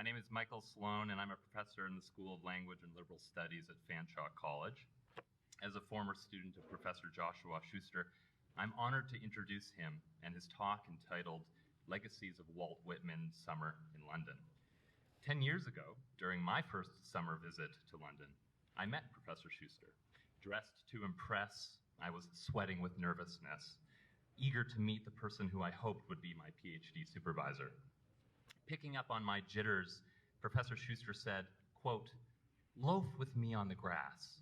My name is Michael Sloan, and I'm a professor in the School of Language and Liberal Studies at Fanshawe College. As a former student of Professor Joshua Schuster, I'm honored to introduce him and his talk entitled Legacies of Walt Whitman, Summer in London. 10 years ago, during my first summer visit to London, I met Professor Schuster. Dressed to impress, I was sweating with nervousness, eager to meet the person who I hoped would be my PhD supervisor. Picking up on my jitters, Professor Schuster said, quote, "Loaf with me on the grass.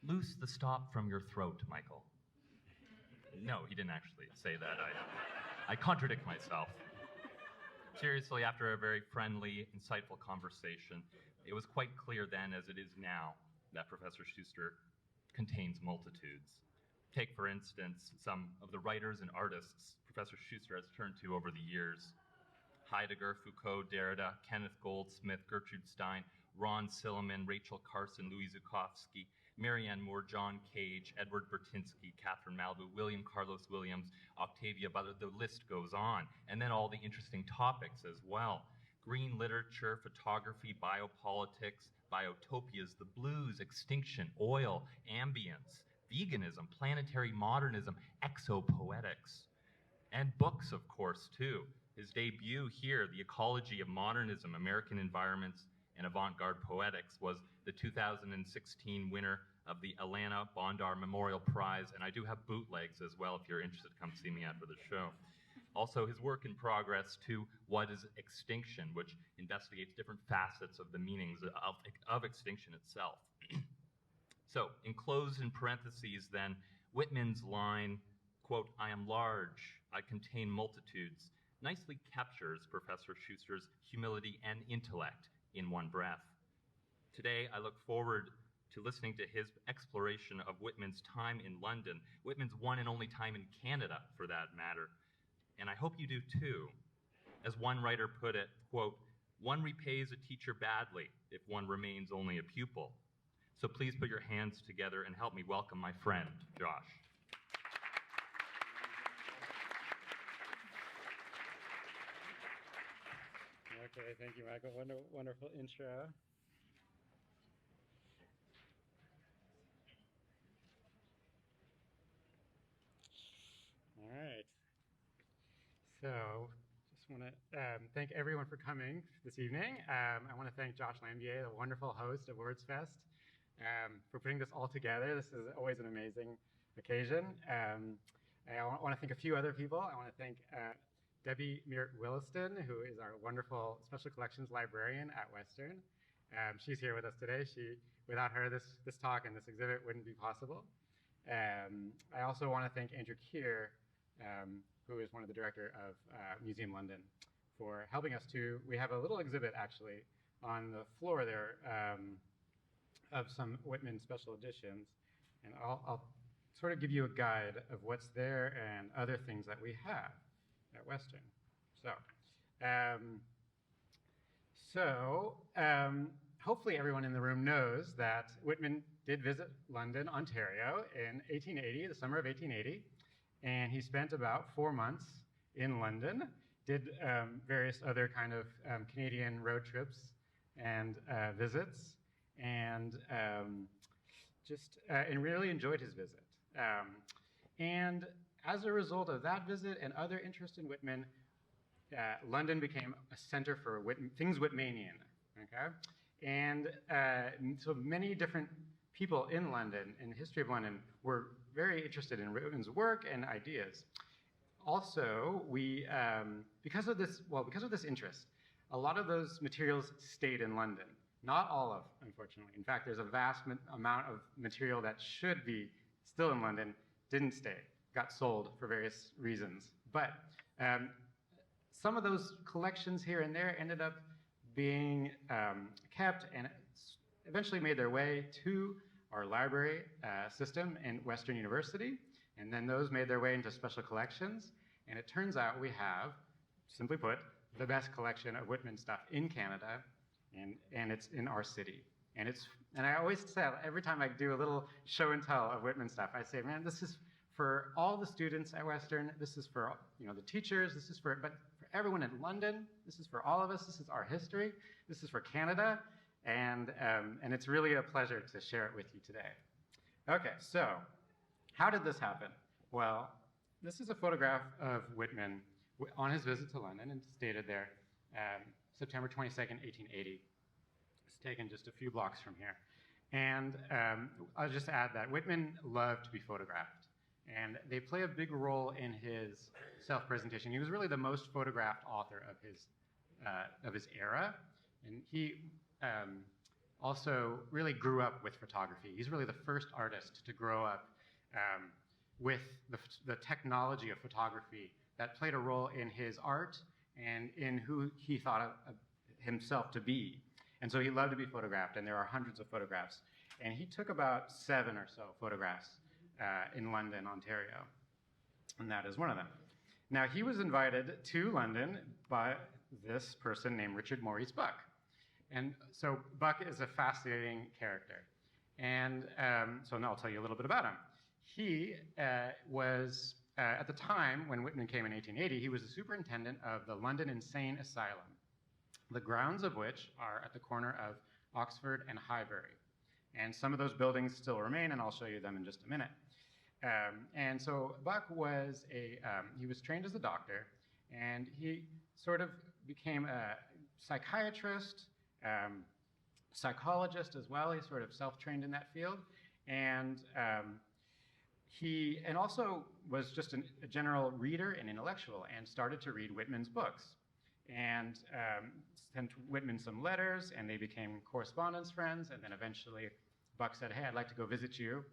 Loose the stop from your throat, Michael." No, he didn't actually say that. I contradict myself. Seriously, after a very friendly, insightful conversation, it was quite clear then, as it is now, that Professor Schuster contains multitudes. Take, for instance, some of the writers and artists Professor Schuster has turned to over the years. Heidegger, Foucault, Derrida, Kenneth Goldsmith, Gertrude Stein, Ron Silliman, Rachel Carson, Louis Zukofsky, Marianne Moore, John Cage, Edward Bertinsky, Catherine Malibu, William Carlos Williams, Octavia Butler, the list goes on. And then all the interesting topics as well. Green literature, photography, biopolitics, biotopias, the blues, extinction, oil, ambience, veganism, planetary modernism, exopoetics. And books, of course, too. His debut here, The Ecology of Modernism, American Environments and Avant-Garde Poetics, was the 2016 winner of the Alana Bondar Memorial Prize, and I do have bootlegs as well if you're interested. Come see me after the show. Also, his work in progress, too, What is Extinction, which investigates different facets of the meanings of extinction itself. So, enclosed in parentheses, then, Whitman's line, quote, "I am large, I contain multitudes," nicely captures Professor Schuster's humility and intellect in one breath. Today, I look forward to listening to his exploration of Whitman's time in London, Whitman's one and only time in Canada, for that matter. And I hope you do too. As one writer put it, quote, "One repays a teacher badly if one remains only a pupil." So please put your hands together and help me welcome my friend, Josh. Okay, thank you, Michael. Wonderful intro. All right. So, just want to thank everyone for coming this evening. I want to thank Josh Lambier, the wonderful host of WordsFest, for putting this all together. This is always an amazing occasion. I want to thank a few other people. I want to thank Debbie Meert-Williston, who is our wonderful special collections librarian at Western. She's here with us today. Without her, this talk and this exhibit wouldn't be possible. I also want to thank Andrew Keir, who is one of the director of Museum London, for helping us we have a little exhibit actually on the floor there of some Whitman special editions. And I'll sort of give you a guide of what's there and other things that we have at Western. Hopefully everyone in the room knows that Whitman did visit London, Ontario in 1880, the summer of 1880, and he spent about 4 months in London, did various other kind of Canadian road trips and visits, and really enjoyed his visit. And as a result of that visit and other interest in Whitman, London became a center for things Whitmanian, okay? And so many different people in London, in the history of London, were very interested in Whitman's work and ideas. Also, because of this interest, a lot of those materials stayed in London. Not all of, unfortunately. In fact, there's a vast amount of material that should be still in London, didn't stay. Got sold for various reasons. But some of those collections here and there ended up being kept and eventually made their way to our library system in Western University. And then those made their way into special collections. And it turns out we have, simply put, the best collection of Whitman stuff in Canada, and it's in our city. And I always say, every time I do a little show and tell of Whitman stuff, I say, man, this is for all the students at Western, this is for the teachers, but for for everyone in London. This is for all of us. This is our history. This is for Canada. And it's really a pleasure to share it with you today. Okay, so how did this happen? Well, this is a photograph of Whitman on his visit to London, and it's dated there September 22nd, 1880. It's taken just a few blocks from here. And I'll just add that Whitman loved to be photographed, and they play a big role in his self-presentation. He was really the most photographed author of his era, and he also really grew up with photography. He's really the first artist to grow up with the technology of photography that played a role in his art and in who he thought of himself to be. And so he loved to be photographed, and there are hundreds of photographs. And he took about 7 or so photographs in London, Ontario, and that is one of them. Now, he was invited to London by this person named Richard Maurice Bucke. And so Bucke is a fascinating character. And so now I'll tell you a little bit about him. He was, at the time when Whitman came in 1880, he was the superintendent of the London Insane Asylum, the grounds of which are at the corner of Oxford and Highbury. And some of those buildings still remain, and I'll show you them in just a minute. And so Bucke was he was trained as a doctor, and he sort of became a psychiatrist, psychologist as well. He sort of self-trained in that field. And he also was just a general reader and intellectual, and started to read Whitman's books, and sent Whitman some letters, and they became correspondence friends. And then eventually Bucke said, "Hey, I'd like to go visit you."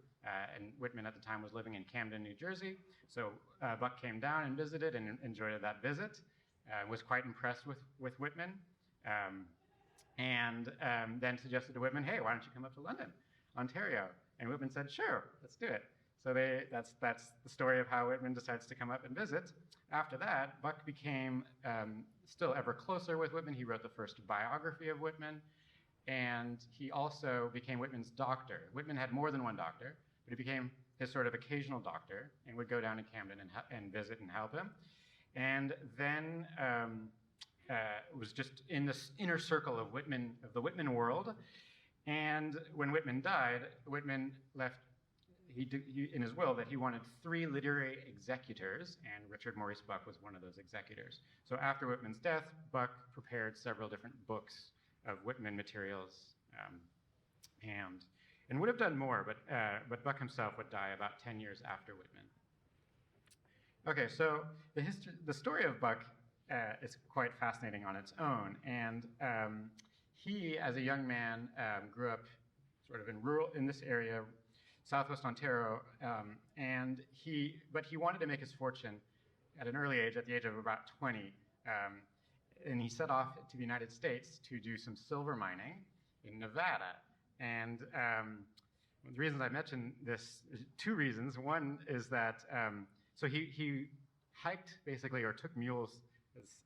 And Whitman at the time was living in Camden, New Jersey. So Bucke came down and visited and enjoyed that visit, was quite impressed with Whitman, and then suggested to Whitman, "Hey, why don't you come up to London, Ontario?" And Whitman said, "Sure, let's do it." So that's the story of how Whitman decides to come up and visit. After that, Bucke became still ever closer with Whitman. He wrote the first biography of Whitman, and he also became Whitman's doctor. Whitman had more than one doctor, but he became his sort of occasional doctor and would go down to Camden and visit and help him. And then was just in this inner circle of the Whitman world. And when Whitman died, Whitman left in his will that he wanted 3 literary executors, and Richard Maurice Bucke was one of those executors. So after Whitman's death, Bucke prepared several different books of Whitman materials, and would have done more, but Bucke himself would die about 10 years after Whitman. Okay, so the story of Bucke is quite fascinating on its own, and he, as a young man, grew up sort of in this area, Southwest Ontario, but he wanted to make his fortune at an early age, at the age of about 20, and he set off to the United States to do some silver mining in Nevada. And the reasons I mention this, 2 reasons. One is that, so he hiked, basically, or took mules,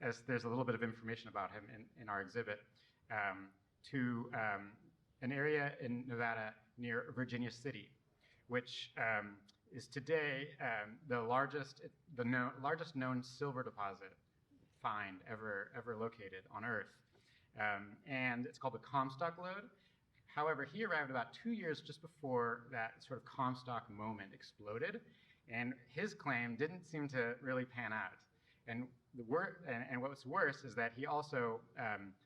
as there's a little bit of information about him in our exhibit, to an area in Nevada near Virginia City, which is today the largest known silver deposit find ever located on Earth. And it's called the Comstock Lode. However, he arrived about 2 years just before that sort of Comstock moment exploded, and his claim didn't seem to really pan out. And what was worse is that he also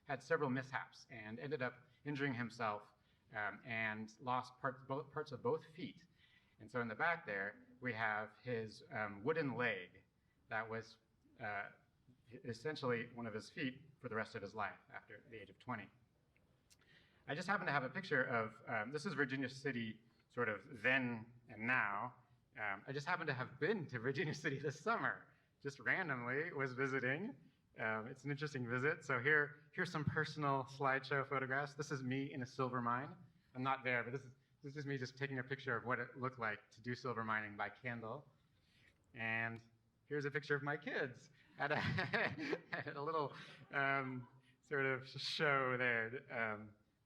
had several mishaps and ended up injuring himself and lost parts of both feet. And so in the back there, we have his wooden leg that was essentially one of his feet for the rest of his life after the age of 20. I just happen to have a picture of, this is Virginia City sort of then and now. I just happen to have been to Virginia City this summer, just randomly was visiting. It's an interesting visit. So here's some personal slideshow photographs. This is me in a silver mine. I'm not there, but this is just me just taking a picture of what it looked like to do silver mining by candle. And here's a picture of my kids at a little sort of show there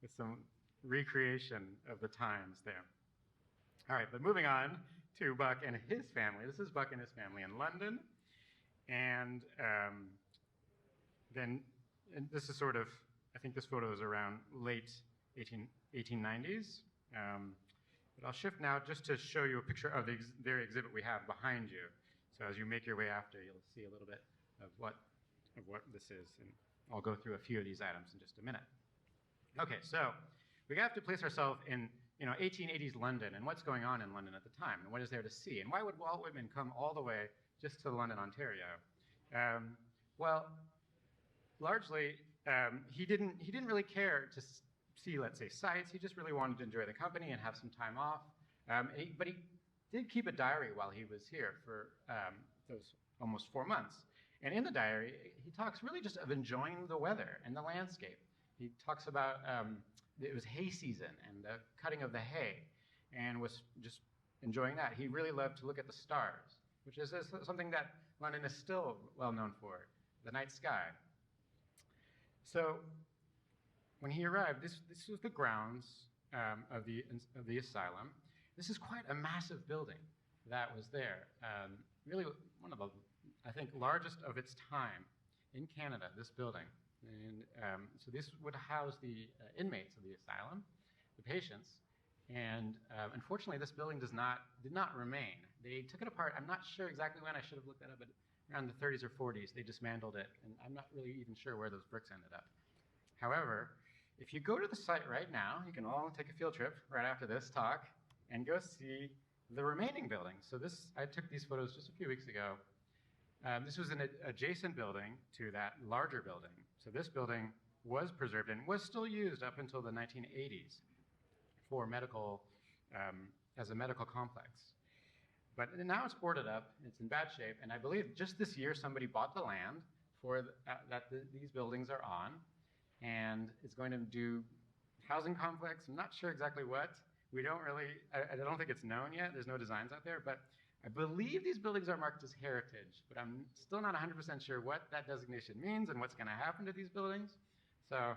with some recreation of the times there. All right, but moving on to Bucke and his family. This is Bucke and his family in London. And then, and this is sort of, I think this photo is around late 1890s. But I'll shift now just to show you a picture of the very exhibit we have behind you. So as you make your way after, you'll see a little bit of what this is. And I'll go through a few of these items in just a minute. Okay, so we have to place ourselves in 1880s London and what's going on in London at the time and what is there to see. And why would Walt Whitman come all the way just to London, Ontario? Well, largely, he didn't really care to see, let's say, sights. He just really wanted to enjoy the company and have some time off. But he did keep a diary while he was here for those almost 4 months. And in the diary, he talks really just of enjoying the weather and the landscape. He talks about it was hay season and the cutting of the hay, and was just enjoying that. He really loved to look at the stars, which is something that London is still well known for, the night sky. So when he arrived, this was the grounds of the asylum. This is quite a massive building that was there. Really one of the, I think, largest of its time in Canada, this building. And so this would house the inmates of the asylum, the patients. And unfortunately, this building did not remain. They took it apart. I'm not sure exactly when. I should have looked that up, but around the 30s or 40s, they dismantled it. And I'm not really even sure where those bricks ended up. However, if you go to the site right now, you can all take a field trip right after this talk and go see the remaining buildings. So I took these photos just a few weeks ago. This was an adjacent building to that larger building. So this building was preserved and was still used up until the 1980s for medical, as a medical complex. But now it's boarded up, it's in bad shape, and I believe just this year somebody bought the land these buildings are on, and it's going to do housing complex. I'm not sure exactly what. We don't really, I don't think it's known yet. There's no designs out there, but I believe these buildings are marked as heritage, but I'm still not 100% sure what that designation means and what's going to happen to these buildings. So,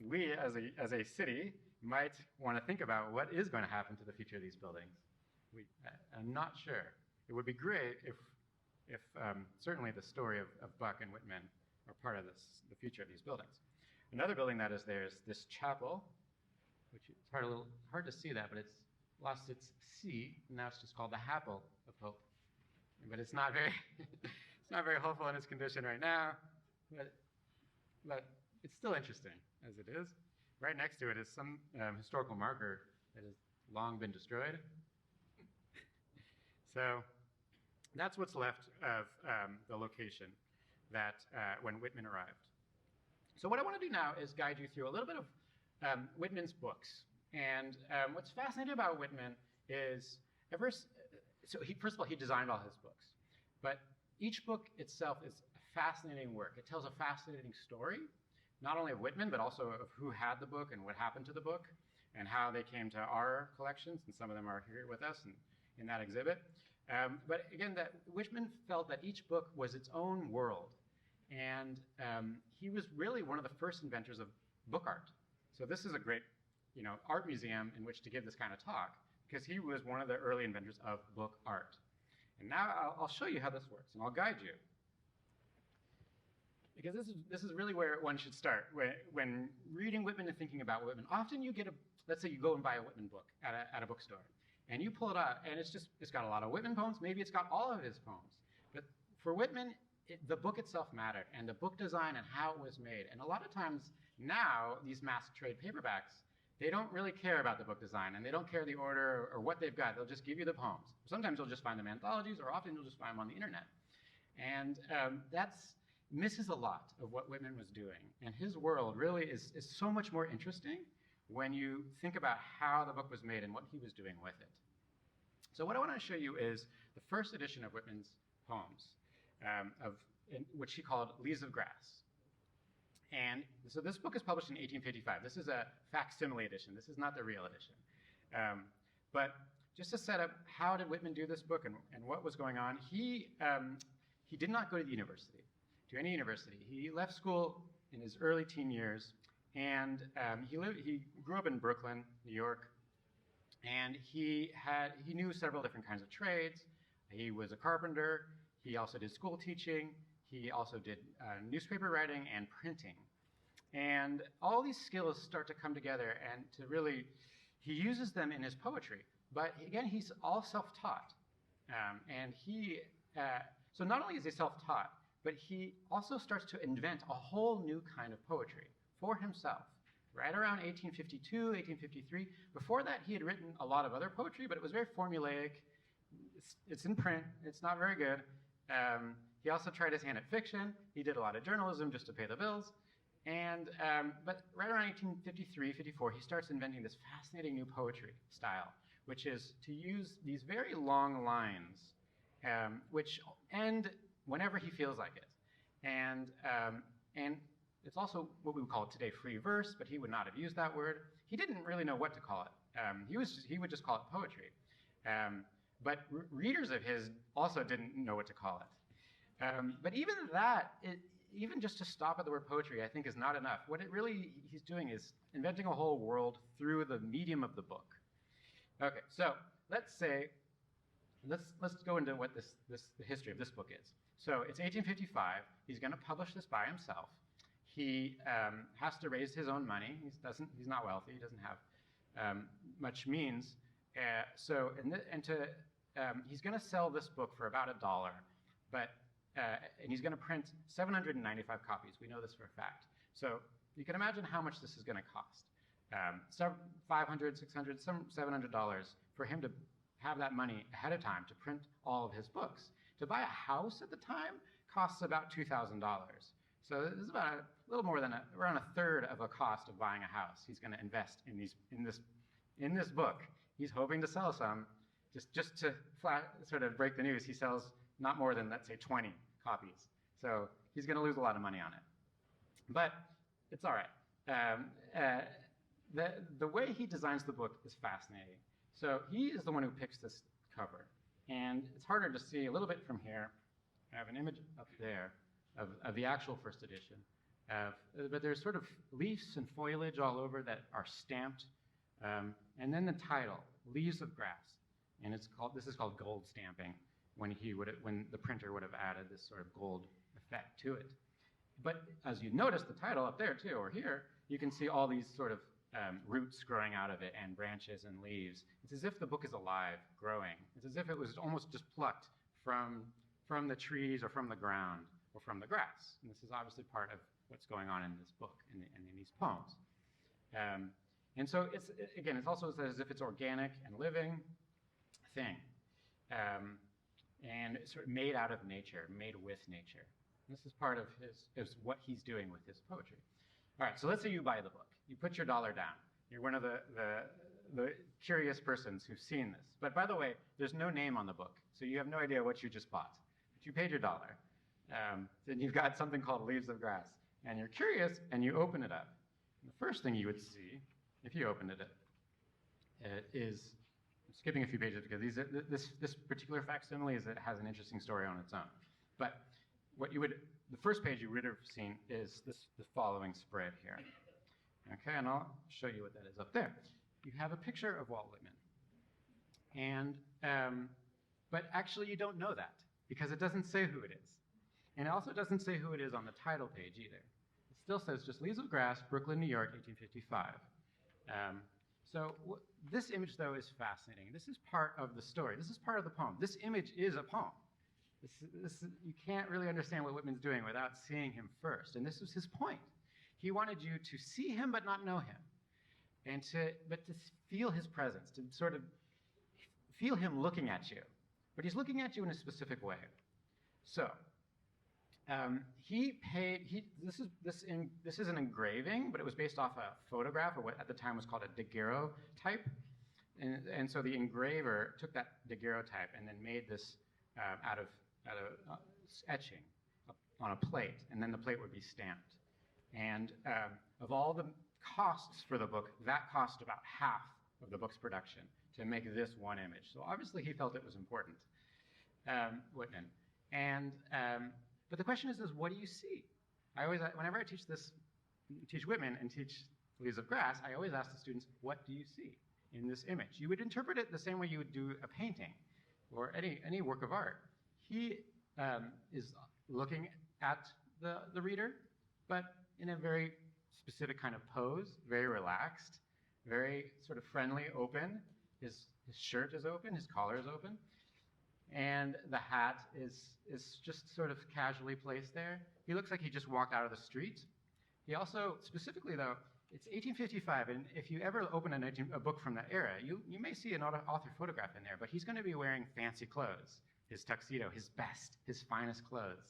we as a city might want to think about what is going to happen to the future of these buildings. I'm not sure. It would be great if certainly the story of Bucke and Whitman are part of the future of these buildings. Another building that is there is this chapel, which it's a little hard to see that, but it's lost its C, and now it's just called the Chapel of Hope. But it's not very, it's not very hopeful in its condition right now, but it's still interesting as it is. Right next to it is some historical marker that has long been destroyed. So that's what's left of the location that when Whitman arrived. So what I want to do now is guide you through a little bit of Whitman's books. And what's fascinating about Whitman is, first of all, he designed all his books. But each book itself is a fascinating work. It tells a fascinating story, not only of Whitman, but also of who had the book and what happened to the book, and how they came to our collections, and some of them are here with us in that exhibit. But again, that Whitman felt that each book was its own world. And he was really one of the first inventors of book art. So this is a great art museum in which to give this kind of talk, because he was one of the early inventors of book art. And now I'll show you how this works, and I'll guide you. Because this is really where one should start. When reading Whitman and thinking about Whitman, often you get let's say you go and buy a Whitman book at a bookstore, and you pull it out, and it's got a lot of Whitman poems, maybe it's got all of his poems. But for Whitman, the book itself mattered, and the book design and how it was made. And a lot of times now, these mass trade paperbacks, they don't really care about the book design, and they don't care the order or what they've got. They'll just give you the poems. Sometimes you'll just find them in anthologies, or often you'll just find them on the internet. And that misses a lot of what Whitman was doing. And his world really is so much more interesting when you think about how the book was made and what he was doing with it. So what I want to show you is the first edition of Whitman's poems, which he called Leaves of Grass. And so this book is published in 1855. This is a facsimile edition. This is not the real edition. But just to set up, how did Whitman do this book and what was going on? He did not go to to any university. He left school in his early teen years, and he grew up in Brooklyn, New York, and he knew several different kinds of trades. He was a carpenter. He also did school teaching. He also did newspaper writing and printing. And all these skills start to come together and to really, he uses them in his poetry. But again, he's all self-taught. So not only is he self-taught, but he also starts to invent a whole new kind of poetry for himself. Right around 1852, 1853. Before that, he had written a lot of other poetry, but it was very formulaic. It's in print. It's not very good. He also tried his hand at fiction. He did a lot of journalism just to pay the bills. But right around 1853, 54, he starts inventing this fascinating new poetry style, which is to use these very long lines, which end whenever he feels like it. And it's also what we would call today free verse, but he would not have used that word. He didn't really know what to call it. He would just call it poetry. But readers of his also didn't know what to call it. But even that, even just to stop at the word poetry, I think is not enough. What he's doing is inventing a whole world through the medium of the book. Okay, so let's go into what the history of this book is. So it's 1855. He's going to publish this by himself. He has to raise his own money. He's not wealthy. He doesn't have much means. He's going to sell this book for about $1, and he's going to print 795 copies. We know this for a fact. So you can imagine how much this is going to cost. $500, $600, some $700 for him to have that money ahead of time to print all of his books. To buy a house at the time costs about $2,000. So this is about a little more than around a third of a cost of buying a house. He's going to invest in this book. He's hoping to sell some. Just to sort of break the news, he sells not more than, let's say, 20 copies. So he's going to lose a lot of money on it. But it's all right. The way he designs the book is fascinating. So he is the one who picks this cover. And it's harder to see a little bit from here. I have an image up there of the actual first edition. But there's sort of leaves and foliage all over that are stamped. And then the title, Leaves of Grass. And this is called gold stamping, when the printer would have added this sort of gold effect to it. But as you notice the title up there too, or here, you can see all these sort of roots growing out of it and branches and leaves. It's as if the book is alive, growing. It's as if it was almost just plucked from the trees or from the ground or from the grass. And this is obviously part of what's going on in this book and in these poems. And so it's also as if it's organic and living thing. And it's sort of made out of nature, made with nature. And this is part of what he's doing with his poetry. All right, so let's say you buy the book. You put your $1 down. You're one of the curious persons who've seen this. But by the way, there's no name on the book, so you have no idea what you just bought. But you paid your $1. Then you've got something called Leaves of Grass. And you're curious, and you open it up. And the first thing you would see, if you opened it, is, I'm skipping a few pages because this particular facsimile has an interesting story on its own. But the first page you would have seen is the following spread here. Okay, and I'll show you what that is up there. You have a picture of Walt Whitman. But actually you don't know that because it doesn't say who it is. And it also doesn't say who it is on the title page either. It still says just Leaves of Grass, Brooklyn, New York, 1855. This image, though, is fascinating. This is part of the story. This is part of the poem. This image is a poem. You can't really understand what Whitman's doing without seeing him first. And this was his point. He wanted you to see him but not know him, but to feel his presence, to sort of feel him looking at you. But he's looking at you in a specific way. So this is an engraving, but it was based off a photograph, or what at the time was called a daguerreotype. And so the engraver took that daguerreotype and then made this out of etching on a plate, and then the plate would be stamped. And of all the costs for the book, that cost about half of the book's production to make this one image. So obviously he felt it was important, Whitman. But the question is what do you see? Whenever I teach Whitman and teach Leaves of Grass, I always ask the students, what do you see in this image? You would interpret it the same way you would do a painting or any work of art. He is looking at the reader, but in a very specific kind of pose, very relaxed, very sort of friendly, open. His shirt is open, his collar is open, and the hat is just sort of casually placed there. He looks like he just walked out of the street. He also, specifically though, it's 1855, and if you ever open a book from that era, you may see an author photograph in there, but he's going to be wearing fancy clothes, his tuxedo, his best, his finest clothes.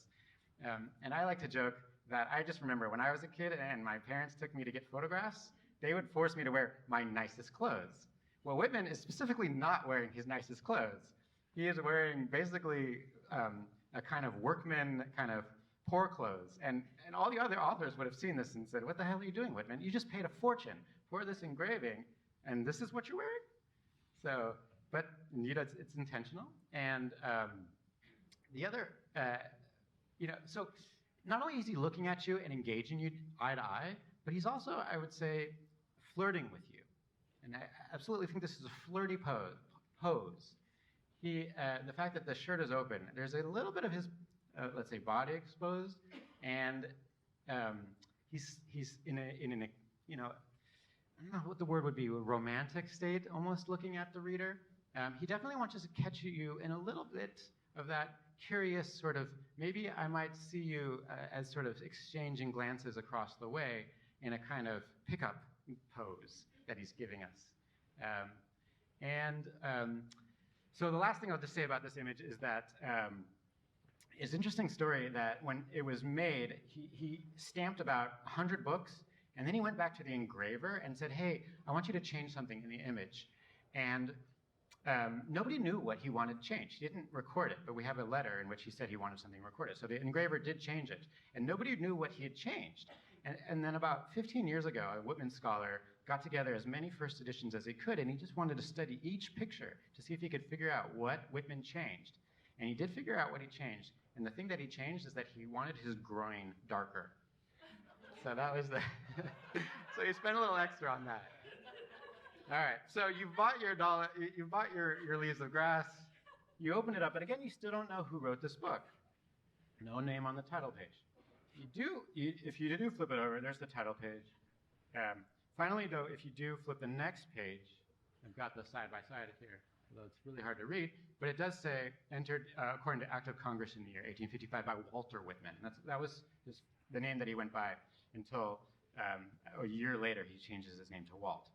And I like to joke that I just remember when I was a kid and my parents took me to get photographs, they would force me to wear my nicest clothes. Well, Whitman is specifically not wearing his nicest clothes. He is wearing basically a kind of workman, kind of poor clothes. And all the other authors would have seen this and said, what the hell are you doing, Whitman? You just paid a fortune for this engraving, and this is what you're wearing? So, but it's intentional. And the other, so not only is he looking at you and engaging you eye to eye, but he's also, I would say, flirting with you. And I absolutely think this is a flirty pose. The fact that the shirt is open, there's a little bit of his, let's say, body exposed, and he's in a I don't know what the word would be, a romantic state, almost looking at the reader. He definitely wants to catch you in a little bit of that curious sort of, maybe I might see you as sort of exchanging glances across the way in a kind of pickup pose that he's giving us. So the last thing I'll just say about this image is that it's an interesting story that when it was made, he stamped about 100 books, and then he went back to the engraver and said, hey, I want you to change something in the image. And nobody knew what he wanted changed. He didn't record it, but we have a letter in which he said he wanted something recorded. So the engraver did change it, and nobody knew what he had changed. And then about 15 years ago, a Whitman scholar got together as many first editions as he could, and he just wanted to study each picture to see if he could figure out what Whitman changed. And he did figure out what he changed. And the thing that he changed is that he wanted his groin darker. So that was the, so he spent a little extra on that. All right, so you bought your Leaves of Grass, you open it up, and again, you still don't know who wrote this book. No name on the title page. If you do flip it over, there's the title page. Finally, though, if you do flip the next page, I've got the side-by-side here, although it's really hard to read, but it does say, entered according to Act of Congress in the year 1855 by Walter Whitman. That was just the name that he went by until a year later he changes his name to Walt.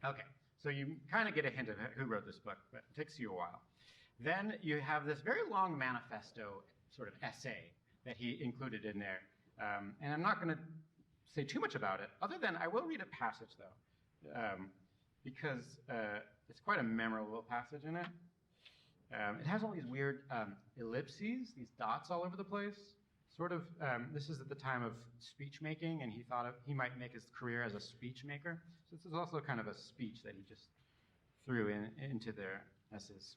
Okay, so you kind of get a hint of who wrote this book, but it takes you a while. Then you have this very long manifesto sort of essay that he included in there. And I'm not going to say too much about it, other than I will read a passage, though, because it's quite a memorable passage in it. It has all these weird ellipses, these dots all over the place. Sort of, this is at the time of speech making, and he thought he might make his career as a speech maker. So this is also kind of a speech that he just threw into there as his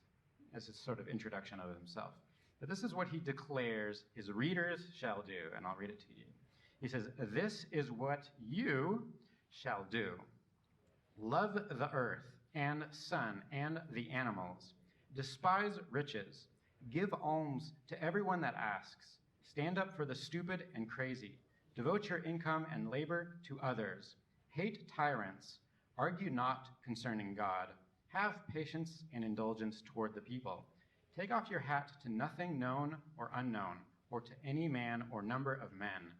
sort of introduction of himself. But this is what he declares his readers shall do, and I'll read it to you. He says, this is what you shall do. Love the earth and sun and the animals. Despise riches. Give alms to everyone that asks. Stand up for the stupid and crazy. Devote your income and labor to others. Hate tyrants. Argue not concerning God. Have patience and indulgence toward the people. Take off your hat to nothing known or unknown, or to any man or number of men.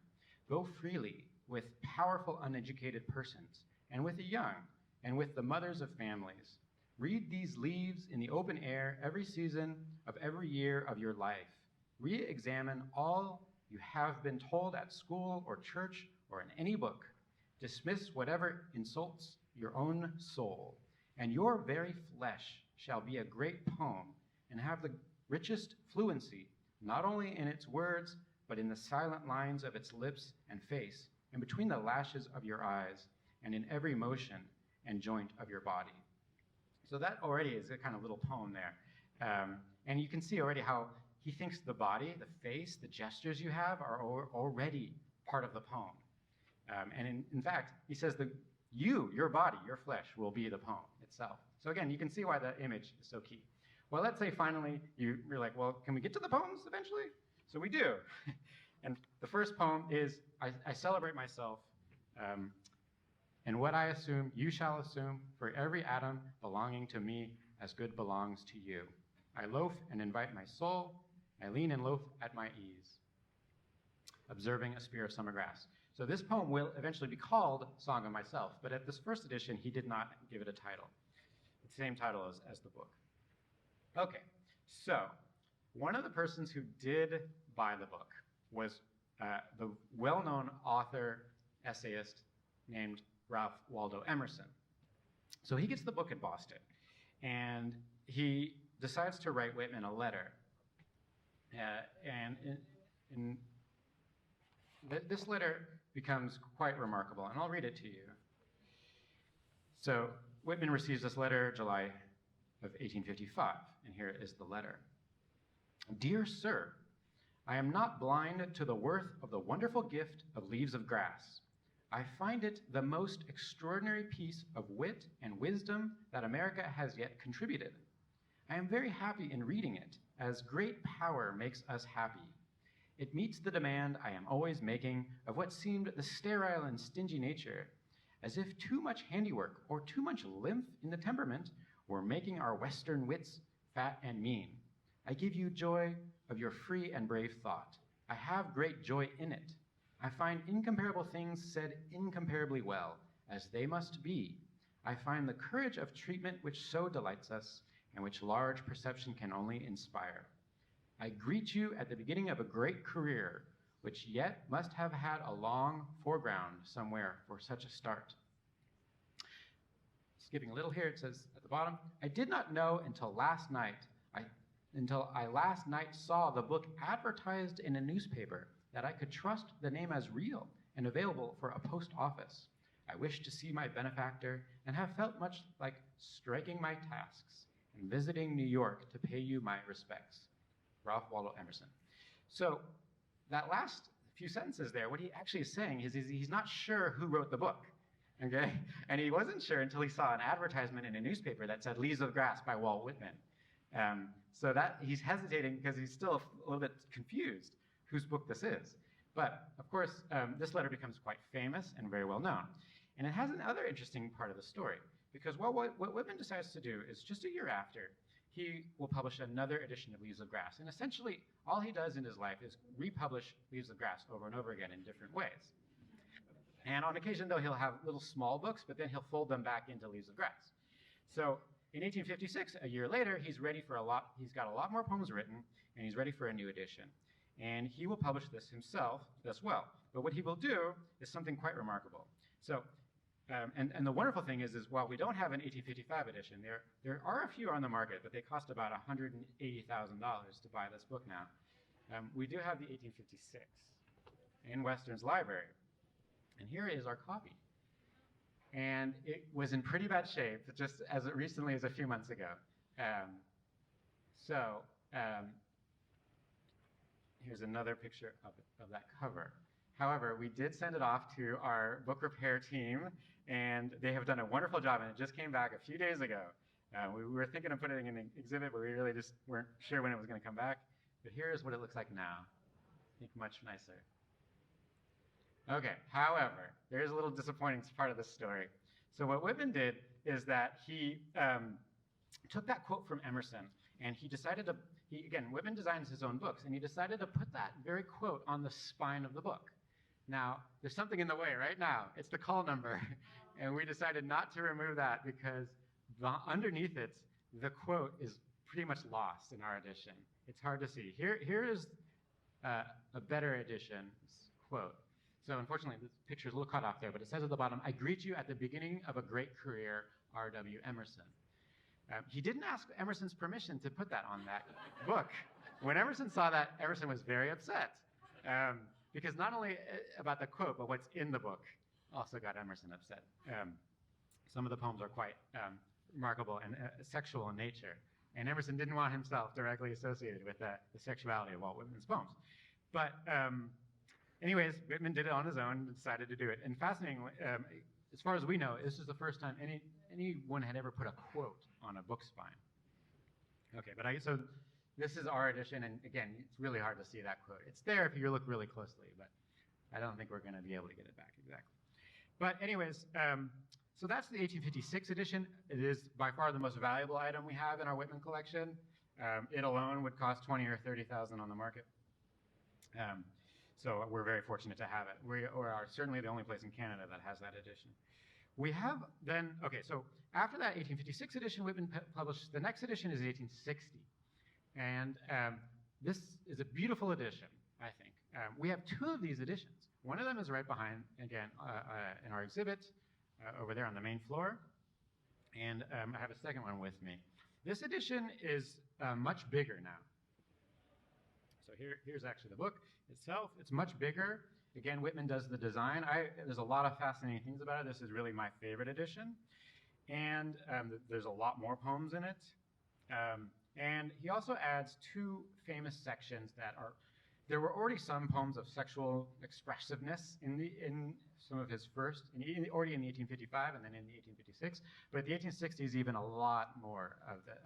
Go freely with powerful uneducated persons, and with the young, and with the mothers of families. Read these leaves in the open air every season of every year of your life. Re-examine all you have been told at school or church or in any book. Dismiss whatever insults your own soul, and your very flesh shall be a great poem and have the richest fluency, not only in its words, but in the silent lines of its lips and face, and between the lashes of your eyes, and in every motion and joint of your body. So that already is a kind of little poem there. And you can see already how he thinks the body, the face, the gestures you have are already part of the poem. And in fact, he says that your body, your flesh, will be the poem itself. So again, you can see why the image is so key. Well, let's say finally you're like, well, can we get to the poems eventually? So we do. And the first poem is, I celebrate myself, and what I assume, you shall assume, for every atom belonging to me as good belongs to you. I loaf and invite my soul, I lean and loaf at my ease, observing a spear of summer grass. So this poem will eventually be called Song of Myself, but at this first edition, he did not give it a title. It's the same title as the book. Okay, so one of the persons who did buy the book was the well-known author, essayist named Ralph Waldo Emerson. So he gets the book in Boston, and he decides to write Whitman a letter. This letter becomes quite remarkable, and I'll read it to you. So Whitman receives this letter July of 1855, and here is the letter. Dear Sir, I am not blind to the worth of the wonderful gift of Leaves of Grass. I find it the most extraordinary piece of wit and wisdom that America has yet contributed. I am very happy in reading it, as great power makes us happy. It meets the demand I am always making of what seemed the sterile and stingy nature, as if too much handiwork or too much lymph in the temperament were making our Western wits fat and mean. I give you joy of your free and brave thought. I have great joy in it. I find incomparable things said incomparably well, as they must be. I find the courage of treatment which so delights us, and which large perception can only inspire. I greet you at the beginning of a great career, which yet must have had a long foreground somewhere for such a start. Skipping a little here, it says at the bottom, I did not know until I last night saw the book advertised in a newspaper that I could trust the name as real and available for a post office. I wished to see my benefactor and have felt much like striking my tasks and visiting New York to pay you my respects. Ralph Waldo Emerson. So that last few sentences there, what he actually is saying is he's not sure who wrote the book, okay? And he wasn't sure until he saw an advertisement in a newspaper that said Leaves of Grass by Walt Whitman. So that he's hesitating because he's still a little bit confused whose book this is. But of course, this letter becomes quite famous and very well known. And it has another interesting part of the story, because what Whitman decides to do is just a year after, he will publish another edition of Leaves of Grass. And essentially, all he does in his life is republish Leaves of Grass over and over again in different ways. And on occasion, though, he'll have little small books, but then he'll fold them back into Leaves of Grass. So in 1856, a year later, he's got a lot more poems written, and he's ready for a new edition. And he will publish this himself as well. But what he will do is something quite remarkable. So, and the wonderful thing is while we don't have an 1855 edition, there are a few on the market, but they cost about $180,000 to buy this book now. We do have the 1856 in Western's library. And here is our copy. And it was in pretty bad shape, just as recently as a few months ago. Here's another picture of that cover. However, we did send it off to our book repair team, and they have done a wonderful job, and it just came back a few days ago. We were thinking of putting it in an exhibit, but we really just weren't sure when it was going to come back. But here's what it looks like now. I think much nicer. Okay, however, there is a little disappointing part of this story. So what Whitman did is that he took that quote from Emerson, and he decided to, Whitman designs his own books, and he decided to put that very quote on the spine of the book. Now, there's something in the way right now. It's the call number, and we decided not to remove that because underneath it, the quote is pretty much lost in our edition. It's hard to see. Here is a better edition quote. So unfortunately, this picture is a little cut off there, but it says at the bottom, I greet you at the beginning of a great career, R.W. Emerson. He didn't ask Emerson's permission to put that on that book. When Emerson saw that, Emerson was very upset. Because not only about the quote, but what's in the book also got Emerson upset. Some of the poems are quite remarkable and sexual in nature. And Emerson didn't want himself directly associated with the sexuality of Walt Whitman's poems. But anyways, Whitman did it on his own and decided to do it. And fascinatingly, as far as we know, this is the first time anyone had ever put a quote on a book spine. Okay, but so This is our edition, and again, it's really hard to see that quote. It's there if you look really closely, but I don't think we're going to be able to get it back exactly. But anyways, so that's the 1856 edition. It is by far the most valuable item we have in our Whitman collection. It alone would cost $20,000 or $30,000 on the market. So we're very fortunate to have it. We are certainly the only place in Canada that has that edition. We have then, okay, so after that 1856 edition, Whitman published, the next edition is 1860. And this is a beautiful edition, I think. We have two of these editions. One of them is right behind, again, in our exhibit, over there on the main floor. And I have a second one with me. This edition is much bigger now. So here's actually the book itself. It's much bigger. Again, Whitman does the design. There's a lot of fascinating things about it. This is really my favorite edition. And there's a lot more poems in it. And he also adds two famous sections that are, there were already some poems of sexual expressiveness in some of his first, already in the 1855 and then in the 1856, but the 1860s even a lot more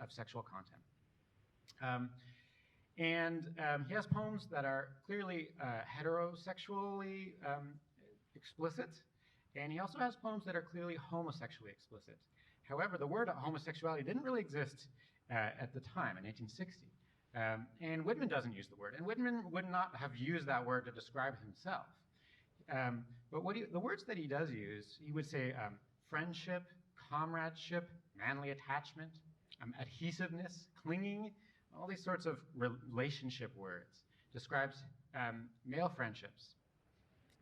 of sexual content. He has poems that are clearly heterosexually explicit, and he also has poems that are clearly homosexually explicit. However, the word homosexuality didn't really exist at the time, in 1860. And Whitman doesn't use the word, and Whitman would not have used that word to describe himself. But the words that he does use, he would say friendship, comradeship, manly attachment, adhesiveness, clinging, all these sorts of relationship words, describes male friendships.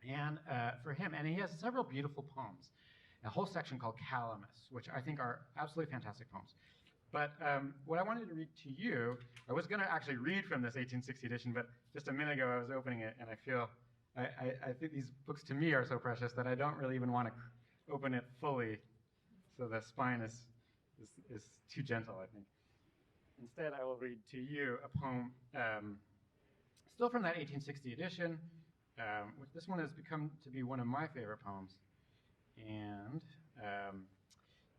And for him, and he has several beautiful poems, a whole section called Calamus, which I think are absolutely fantastic poems. But what I wanted to read to you, I was going to actually read from this 1860 edition, but just a minute ago I was opening it, and I feel, I think these books to me are so precious that I don't really even want to open it fully, so the spine is too gentle, I think. Instead, I will read to you a poem, still from that 1860 edition, which this one has become to be one of my favorite poems. And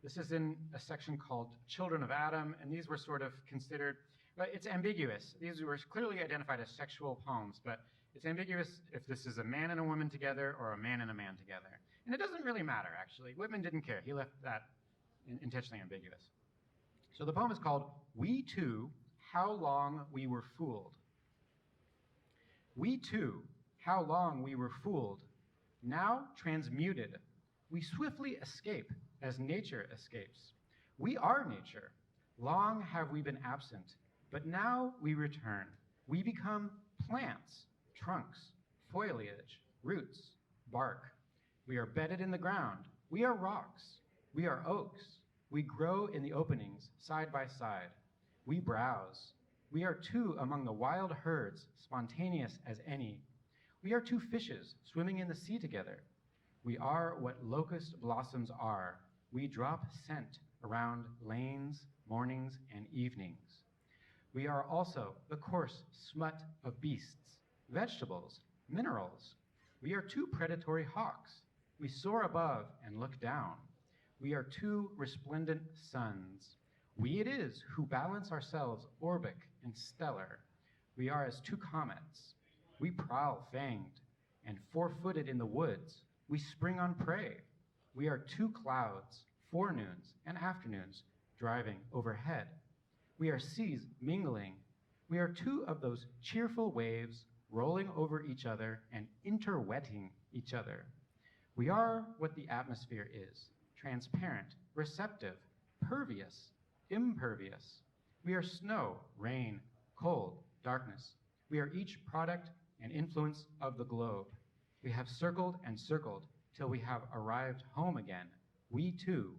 this is in a section called Children of Adam, and these were sort of considered, but it's ambiguous. These were clearly identified as sexual poems, but it's ambiguous if this is a man and a woman together or a man and a man together. And it doesn't really matter, actually. Whitman didn't care. He left that intentionally ambiguous. So the poem is called We Two, How Long We Were Fooled. We two, how long we were fooled, now transmuted, we swiftly escape as nature escapes. We are nature. Long have we been absent, but now we return. We become plants, trunks, foliage, roots, bark. We are bedded in the ground. We are rocks. We are oaks. We grow in the openings, side by side. We browse. We are two among the wild herds, spontaneous as any. We are two fishes swimming in the sea together. We are what locust blossoms are. We drop scent around lanes, mornings, and evenings. We are also the coarse smut of beasts, vegetables, minerals. We are two predatory hawks. We soar above and look down. We are two resplendent suns. We it is who balance ourselves orbic and stellar. We are as two comets. We prowl fanged and four-footed in the woods. We spring on prey. We are two clouds, forenoons and afternoons, driving overhead. We are seas mingling. We are two of those cheerful waves rolling over each other and interwetting each other. We are what the atmosphere is, transparent, receptive, pervious, impervious. We are snow, rain, cold, darkness. We are each product and influence of the globe. We have circled and circled till we have arrived home again. We too.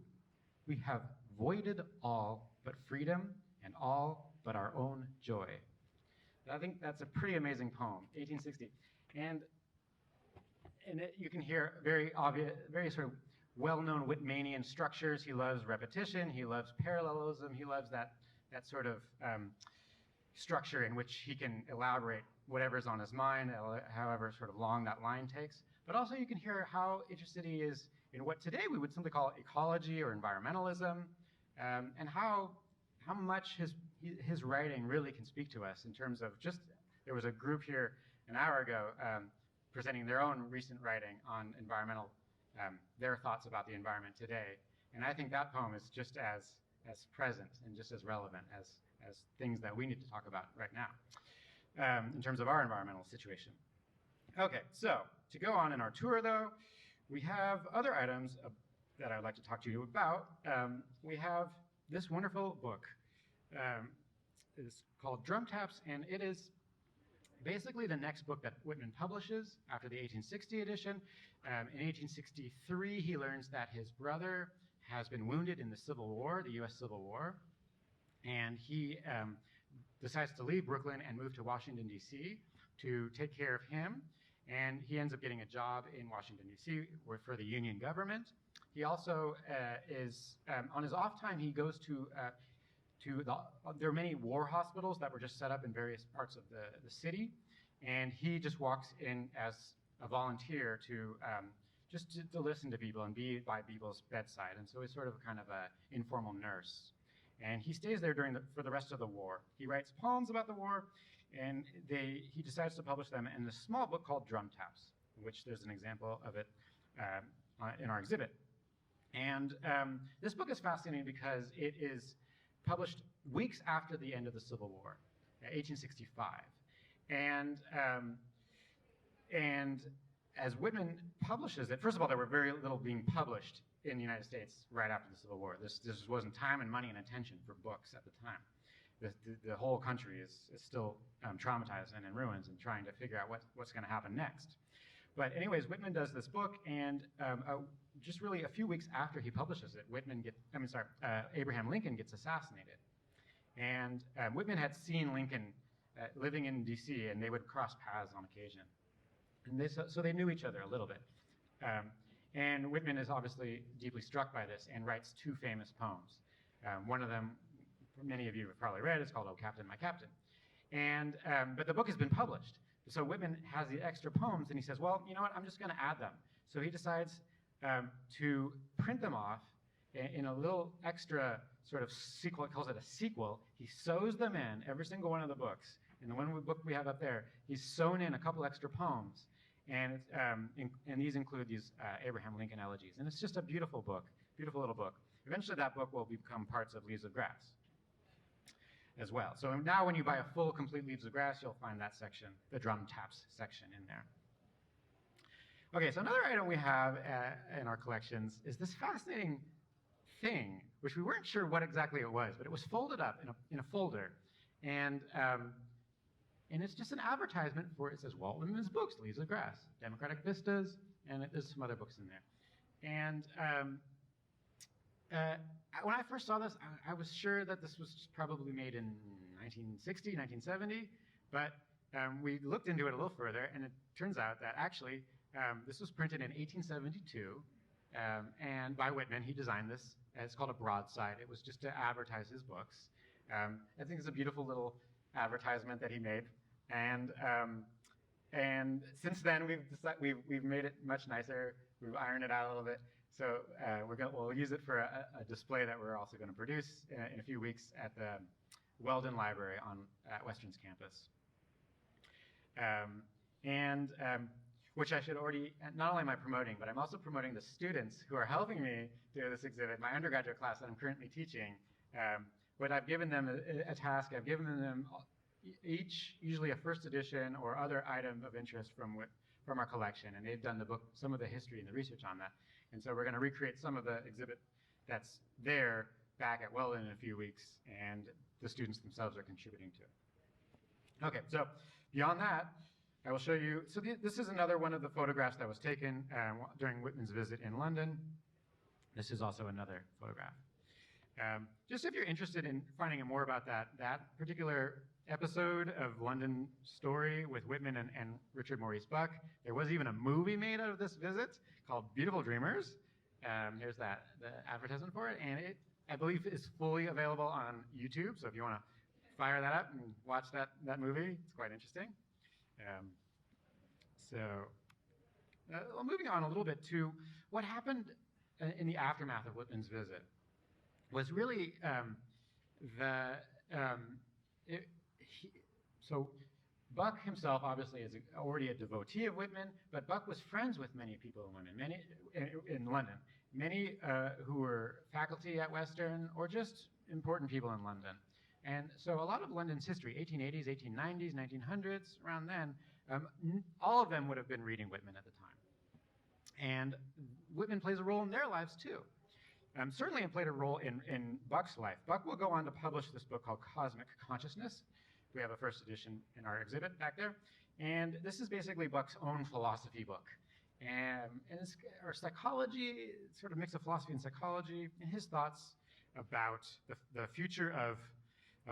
We have voided all but freedom and all but our own joy. I think that's a pretty amazing poem, 1860. And you can hear very obvious, very sort of well-known Whitmanian structures. He loves repetition, he loves parallelism, he loves that sort of structure in which he can elaborate whatever's on his mind, however sort of long that line takes. But also you can hear how interested he is in what today we would simply call ecology or environmentalism, and how how much his writing really can speak to us in terms of just, there was a group here an hour ago presenting their own recent writing on environmental, their thoughts about the environment today. And I think that poem is just as present and just as relevant as things that we need to talk about right now in terms of our environmental situation. Okay, so to go on in our tour though, we have other items that I'd like to talk to you about. We have this wonderful book. It's called Drum Taps, and it is basically the next book that Whitman publishes after the 1860 edition. In 1863, he learns that his brother has been wounded in the Civil War, the US Civil War, and he decides to leave Brooklyn and move to Washington, D.C. to take care of him. And he ends up getting a job in Washington, D.C. for the Union government. He also is, on his off time, he goes to there are many war hospitals that were just set up in various parts of the city. And he just walks in as a volunteer to listen to people and be by people's bedside. And so he's sort of kind of an informal nurse. And he stays there for the rest of the war. He writes poems about the war, and he decides to publish them in a small book called Drum Taps, which there's an example of it in our exhibit. And this book is fascinating because it is published weeks after the end of the Civil War, 1865. And as Whitman publishes it, first of all, there were very little being published in the United States right after the Civil War. This wasn't time and money and attention for books at the time. The whole country is still traumatized and in ruins and trying to figure out what's going to happen next. But anyways, Whitman does this book, and just really a few weeks after he publishes it, Abraham Lincoln gets assassinated. And Whitman had seen Lincoln living in D.C., and they would cross paths on occasion. And so they knew each other a little bit. And Whitman is obviously deeply struck by this and writes two famous poems. One of them, many of you have probably read, it's called "Oh Captain, My Captain." And, but the book has been published. So Whitman has the extra poems, and he says, well, you know what, I'm just going to add them. So he decides to print them off in a little extra sort of sequel. He calls it a sequel. He sews them in, every single one of the books. In the book we have up there, he's sewn in a couple extra poems. And these include these Abraham Lincoln elegies. And it's just a beautiful book, beautiful little book. Eventually that book will become parts of Leaves of Grass as well. So now when you buy a full, complete Leaves of Grass, you'll find that section, the Drum Taps section in there. Okay, so another item we have in our collections is this fascinating thing, which we weren't sure what exactly it was, but it was folded up in a folder. And it's just an advertisement for, it says Walt Whitman's books, Leaves of Grass, Democratic Vistas, and there's some other books in there. And when I first saw this, I was sure that this was probably made in 1960, 1970, but we looked into it a little further, and it turns out that actually this was printed in 1872, and by Whitman. He designed this. It's called a broadside. It was just to advertise his books. I think it's a beautiful little advertisement that he made, and since then we've made it much nicer. We've ironed it out a little bit. So we'll use it for a display that we're also going to produce in a few weeks at the Weldon Library at Western's campus. Which I should already, not only am I promoting, but I'm also promoting the students who are helping me do this exhibit, my undergraduate class that I'm currently teaching. But I've given them a task. I've given them each usually a first edition or other item of interest from our collection, and they've done the book, some of the history and the research on that. And so we're going to recreate some of the exhibit that's there back at Weldon in a few weeks, and the students themselves are contributing to it. Okay, so beyond that, I will show you, so this is another one of the photographs that was taken during Whitman's visit in London. This is also another photograph. Just if you're interested in finding out more about that particular episode of London Story with Whitman and Richard Maurice Bucke, there was even a movie made out of this visit called Beautiful Dreamers. Here's the advertisement for it, and it, I believe, is fully available on YouTube, so if you want to fire that up and watch that movie, it's quite interesting. Moving on a little bit to what happened in the aftermath of Whitman's visit was really So Bucke himself obviously is already a devotee of Whitman, but Bucke was friends with many people in London, many who were faculty at Western or just important people in London. And so a lot of London's history, 1880s, 1890s, 1900s, around then, all of them would have been reading Whitman at the time. And Whitman plays a role in their lives too. Certainly it played a role in Bucke's life. Bucke will go on to publish this book called Cosmic Consciousness. We have a first edition in our exhibit back there. And this is basically Bucke's own philosophy book. And it's or psychology, sort of mix of philosophy and psychology, and his thoughts about the future of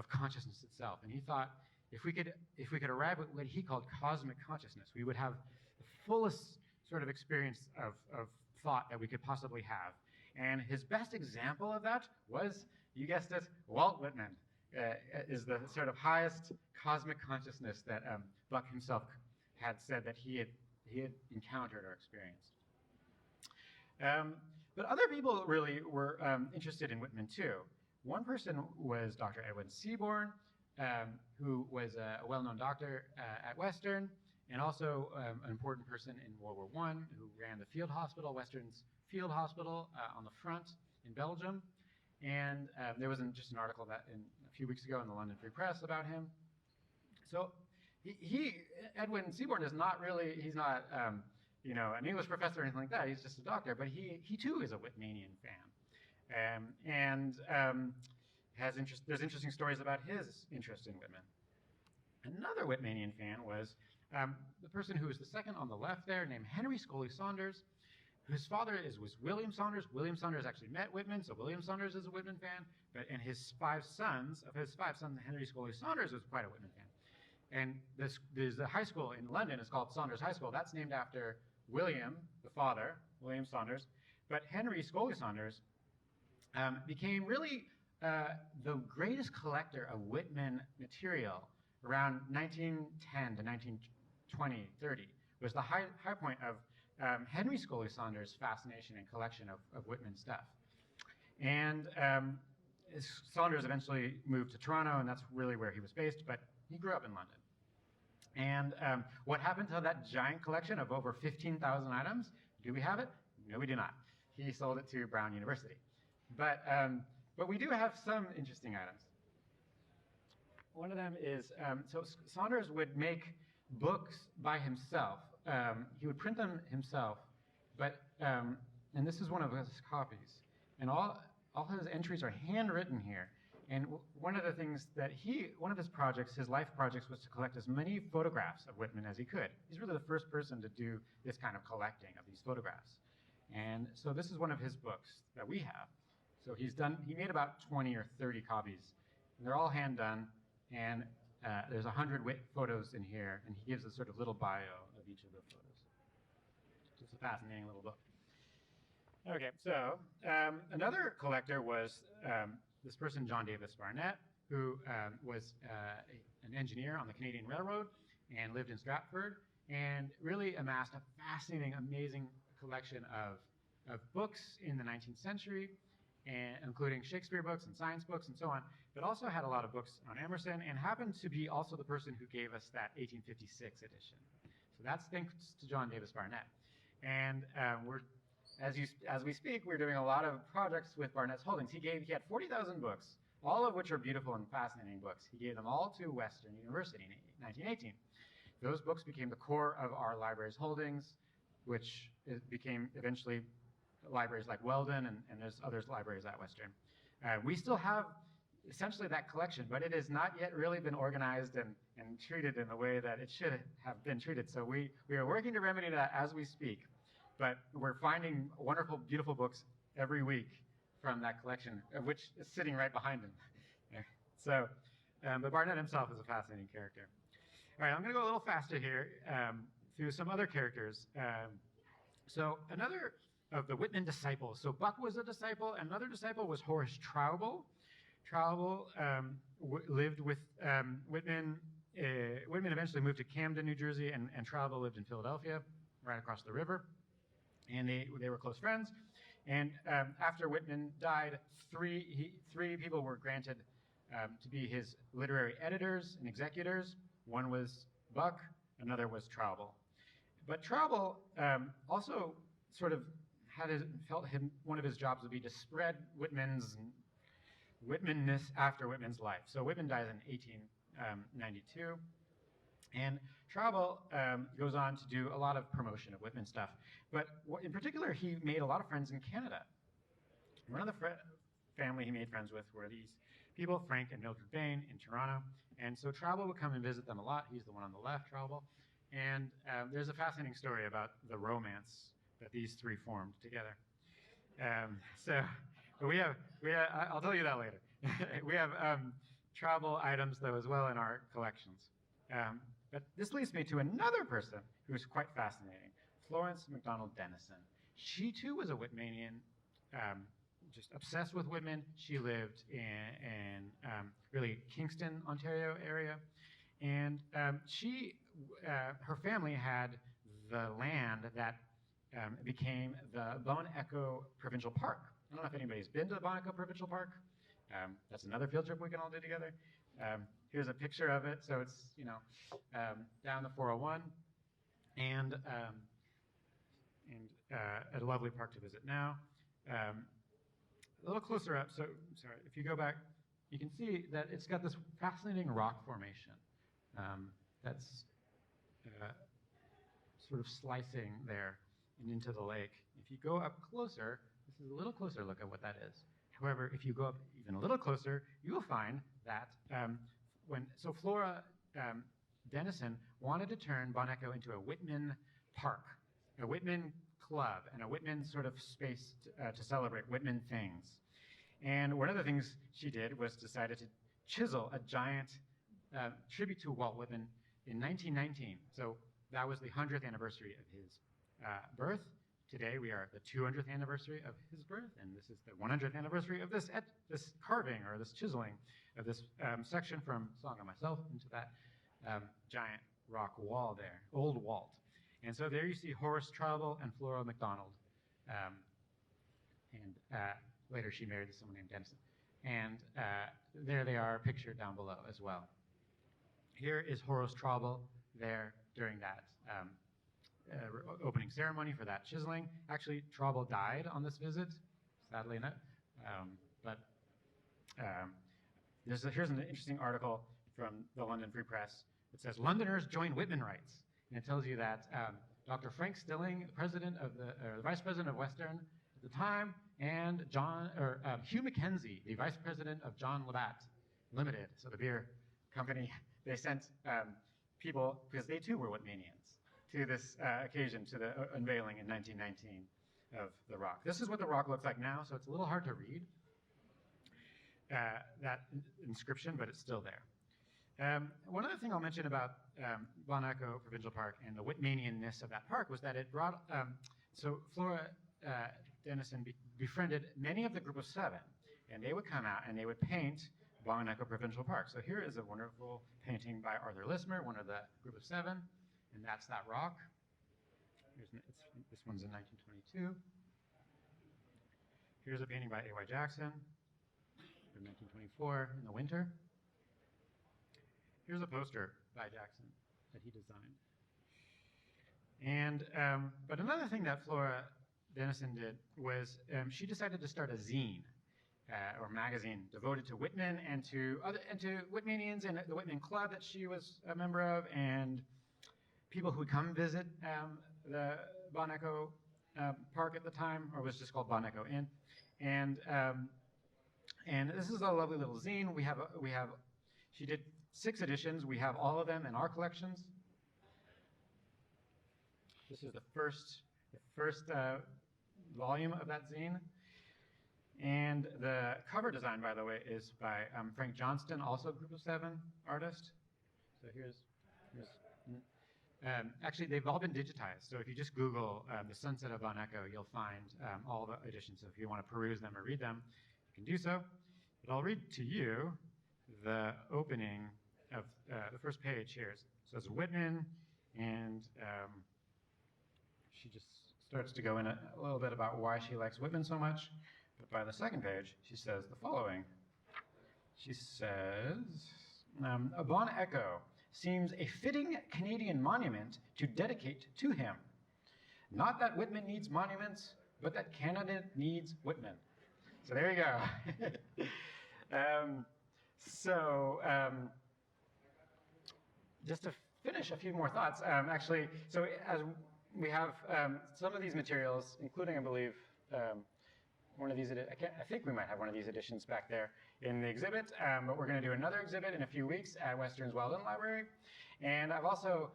consciousness itself. And he thought if we could arrive at what he called cosmic consciousness, we would have the fullest sort of experience of thought that we could possibly have. And his best example of that was, you guessed it, Walt Whitman is the sort of highest cosmic consciousness that Bucke himself had said that he had encountered or experienced. But other people really were interested in Whitman too. One person was Dr. Edwin Seaborn, who was a well-known doctor at Western, and also an important person in World War I, who ran the field hospital, Western's field hospital on the front in Belgium. And there was just an article that a few weeks ago in the London Free Press about him. So Edwin Seaborn is not really, he's not an English professor or anything like that, he's just a doctor, but he too is a Whitmanian fan. There's interesting stories about his interest in Whitman. Another Whitmanian fan was the person who is the second on the left there, named Henry Scoley Saunders, whose father was William Saunders. William Saunders actually met Whitman, so William Saunders is a Whitman fan. But his five sons, Henry Scoley Saunders was quite a Whitman fan. And there's a high school in London, it's called Saunders High School. That's named after William, the father, William Saunders. But Henry Scoley Saunders became really the greatest collector of Whitman material around 1910 to 1920, 30, was the high point of Henry Scoley Saunders' fascination and collection of Whitman stuff. And Saunders eventually moved to Toronto, and that's really where he was based, but he grew up in London. And what happened to that giant collection of over 15,000 items? Do we have it? No, we do not. He sold it to Brown University. But we do have some interesting items. One of them is, so Saunders would make books by himself. He would print them himself, but, and this is one of his copies. And all his entries are handwritten here. And one of the things that one of his projects, his life projects, was to collect as many photographs of Whitman as he could. He's really the first person to do this kind of collecting of these photographs. And so this is one of his books that we have. So he made about 20 or 30 copies, and they're all hand done, and there's 100 photos in here, and he gives a sort of little bio of each of the photos. It's a fascinating little book. Okay, so another collector was this person, John Davis Barnett, who was an engineer on the Canadian Railroad and lived in Stratford, and really amassed a fascinating, amazing collection of books in the 19th century, and including Shakespeare books and science books and so on, but also had a lot of books on Emerson, and happened to be also the person who gave us that 1856 edition. So that's thanks to John Davis Barnett. And as we speak, we're doing a lot of projects with Barnett's holdings. He had 40,000 books, all of which are beautiful and fascinating books. He gave them all to Western University in 1918. Those books became the core of our library's holdings, which became eventually libraries like Weldon, and there's other libraries at Western. We still have essentially that collection, but it has not yet really been organized and treated in the way that it should have been treated. So we are working to remedy that as we speak, but we're finding wonderful, beautiful books every week from that collection, which is sitting right behind him. So, but Barnett himself is a fascinating character. All right, I'm going to go a little faster here through some other characters. So another of the Whitman disciples. So Bucke was a disciple. Another disciple was Horace Traubel. Traubel lived with Whitman. Whitman eventually moved to Camden, New Jersey, and Traubel lived in Philadelphia, right across the river. And they were close friends. And after Whitman died, three people were granted to be his literary editors and executors. One was Bucke, another was Traubel. But Traubel also sort of one of his jobs would be to spread Whitmanness after Whitman's life. So Whitman dies in 1892, and Traubel goes on to do a lot of promotion of Whitman stuff. But in particular, he made a lot of friends in Canada. One of the family he made friends with were these people, Frank and Mildred Bain, in Toronto. And so Traubel would come and visit them a lot. He's the one on the left, Traubel. And there's a fascinating story about the romance that these three formed together. I'll tell you that later. We have Traubel items, though, as well in our collections. But this leads me to another person who's quite fascinating, Florence MacDonald Dennison. She, too, was a Whitmanian, just obsessed with Whitman. She lived in really Kingston, Ontario area. And her family had the land that became the Bon Echo Provincial Park. I don't know if anybody's been to the Bon Echo Provincial Park. That's another field trip we can all do together. Here's a picture of it. So it's, down the 401 and a lovely park to visit now. A little closer up, so sorry, if you go back, you can see that it's got this fascinating rock formation that's sort of slicing there and into the lake. If you go up closer, this is a little closer look at what that is. However, if you go up even a little closer, you will find that Flora Dennison wanted to turn Bon Echo into a Whitman park, a Whitman club, and a Whitman sort of space to celebrate Whitman things. And one of the things she did was decided to chisel a giant tribute to Walt Whitman in 1919. So that was the 100th anniversary of his birth. Today we are the 200th anniversary of his birth, and this is the 100th anniversary of this carving or this chiseling of this section from Song of Myself into that giant rock wall there, Old Walt. And so there you see Horace Traubel and Flora MacDonald. Later she married someone named Dennison. And there they are pictured down below as well. Here is Horace Traubel there during that opening ceremony for that chiseling. Actually, Traubel died on this visit, sadly enough. Here's an interesting article from the London Free Press. It says, Londoners join Whitman rights. And it tells you that Dr. Frank Stilling, the vice president of Western at the time, and Hugh Mackenzie, the vice president of John Labatt Limited, so the beer company, they sent people, because they too were Whitmanians, to this occasion, to the unveiling in 1919 of the rock. This is what the rock looks like now, so it's a little hard to read that inscription, but it's still there. One other thing I'll mention about Bon Echo Provincial Park and the Whitmanian-ness of that park was that it brought, so Flora Dennison befriended many of the Group of Seven, and they would come out and they would paint Bon Echo Provincial Park. So here is a wonderful painting by Arthur Lismer, one of the Group of Seven, and that's that rock. This one's in 1922. Here's a painting by A.Y. Jackson from 1924 in the winter. Here's a poster by Jackson that he designed. And but another thing that Flora Dennison did was she decided to start a zine or magazine devoted to Whitman and to Whitmanians and the Whitman Club that she was a member of, and people who would come visit the Bon Echo Park at the time, or was just called Bon Echo Inn. And this is a lovely little zine. She did 6 editions. We have all of them in our collections. This is the first volume of that zine. And the cover design, by the way, is by Frank Johnston, also Group of Seven artist. So actually, they've all been digitized. So if you just Google the Sunset of Bon Echo, you'll find all the editions. So if you want to peruse them or read them, you can do so. But I'll read to you the opening of the first page here. So it's Whitman, and she just starts to go in a little bit about why she likes Whitman so much. But by the second page, she says the following. She says, a Bon Echo seems a fitting Canadian monument to dedicate to him. Not that Whitman needs monuments, but that Canada needs Whitman. So there you go. Just to finish a few more thoughts, actually, so as we have some of these materials, including, I believe, one of these, I think we might have one of these editions back there in the exhibit, but we're going to do another exhibit in a few weeks at Western's Weldon Library. And I've also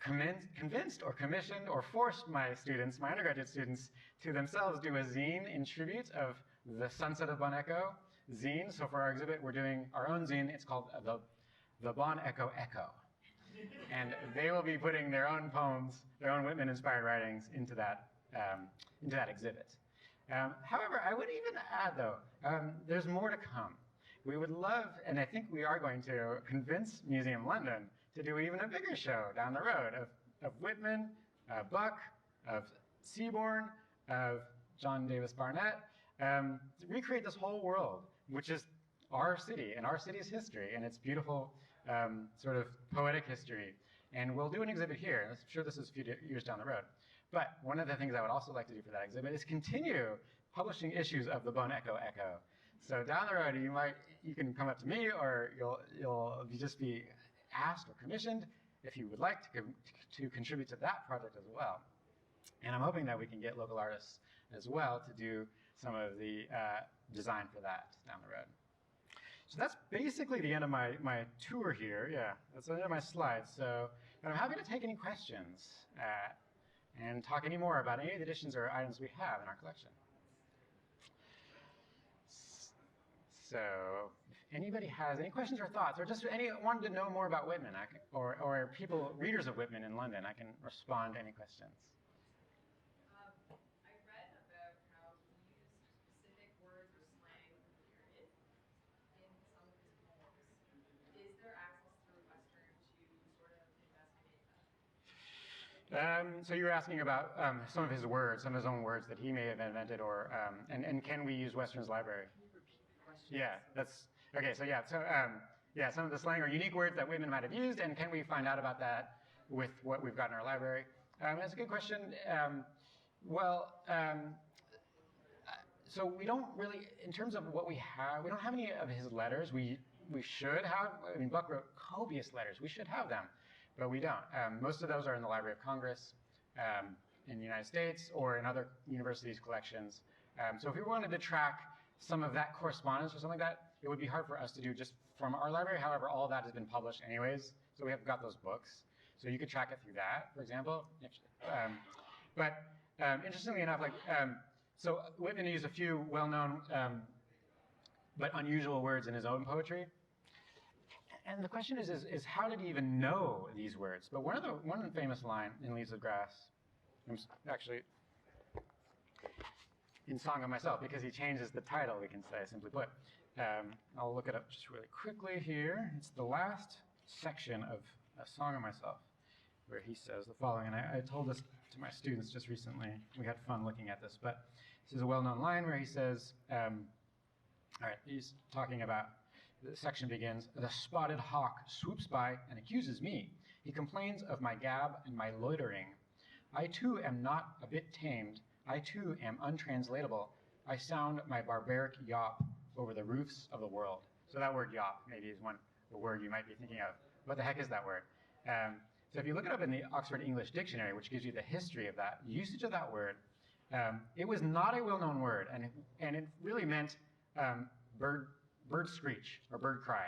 convinced or commissioned or forced my students, my undergraduate students, to themselves do a zine in tribute of the Sunset of Bon Echo zine. So for our exhibit, we're doing our own zine. It's called the Bon Echo Echo. And they will be putting their own poems, their own Whitman-inspired writings into that exhibit. However, I would even add, though, there's more to come. We would love, and I think we are going to, convince Museum London to do even a bigger show down the road of Whitman, Bucke, of Seaborn, of John Davis Barnett, to recreate this whole world, which is our city and our city's history and its beautiful sort of poetic history. And we'll do an exhibit here. I'm sure this is a few years down the road. But one of the things I would also like to do for that exhibit is continue publishing issues of the Bon Echo Echo. So down the road, you can come up to me, or you'll just be asked or commissioned if you would like to contribute to that project as well. And I'm hoping that we can get local artists as well to do some of the design for that down the road. So that's basically the end of my tour here. Yeah, that's the end of my slides. So I'm happy to take any questions and talk any more about any of the editions or items we have in our collection. So if anybody has any questions or thoughts, or just wanted to know more about Whitman, or people, readers of Whitman in London, I can respond to any questions. I read about how he used specific words or slang of the period in some of his poems. Is there access through Western to sort of investigate that? So you were asking about some of his words, some of his own words that he may have invented, or and can we use Western's library? Yeah, that's okay. So yeah, some of the slang or unique words that Whitman might have used, and can we find out about that with what we've got in our library? That's a good question. So we don't really, in terms of what we have, we don't have any of his letters. We should have. I mean, Bucke wrote copious letters. We should have them, but we don't. Most of those are in the Library of Congress in the United States or in other universities' collections. So if we wanted to track some of that correspondence or something like that, it would be hard for us to do just from our library. However, all of that has been published anyways, so we have got those books. So you could track it through that, for example. Interestingly enough, so Whitman used a few well-known but unusual words in his own poetry. And the question is how did he even know these words? But one famous line in Leaves of Grass, actually in Song of Myself, because he changes the title, we can say, simply put. I'll look it up just really quickly here. It's the last section of A Song of Myself, where he says the following, and I told this to my students just recently. We had fun looking at this, but this is a well-known line where he says, all right, he's talking about, the section begins, the spotted hawk swoops by and accuses me. He complains of my gab and my loitering. I too am not a bit tamed. I too am untranslatable. I sound my barbaric yawp over the roofs of the world. So that word yawp maybe is the word you might be thinking of. What the heck is that word? So if you look it up in the Oxford English Dictionary, which gives you the history of that, usage of that word, it was not a well-known word, and it really meant bird screech or bird cry.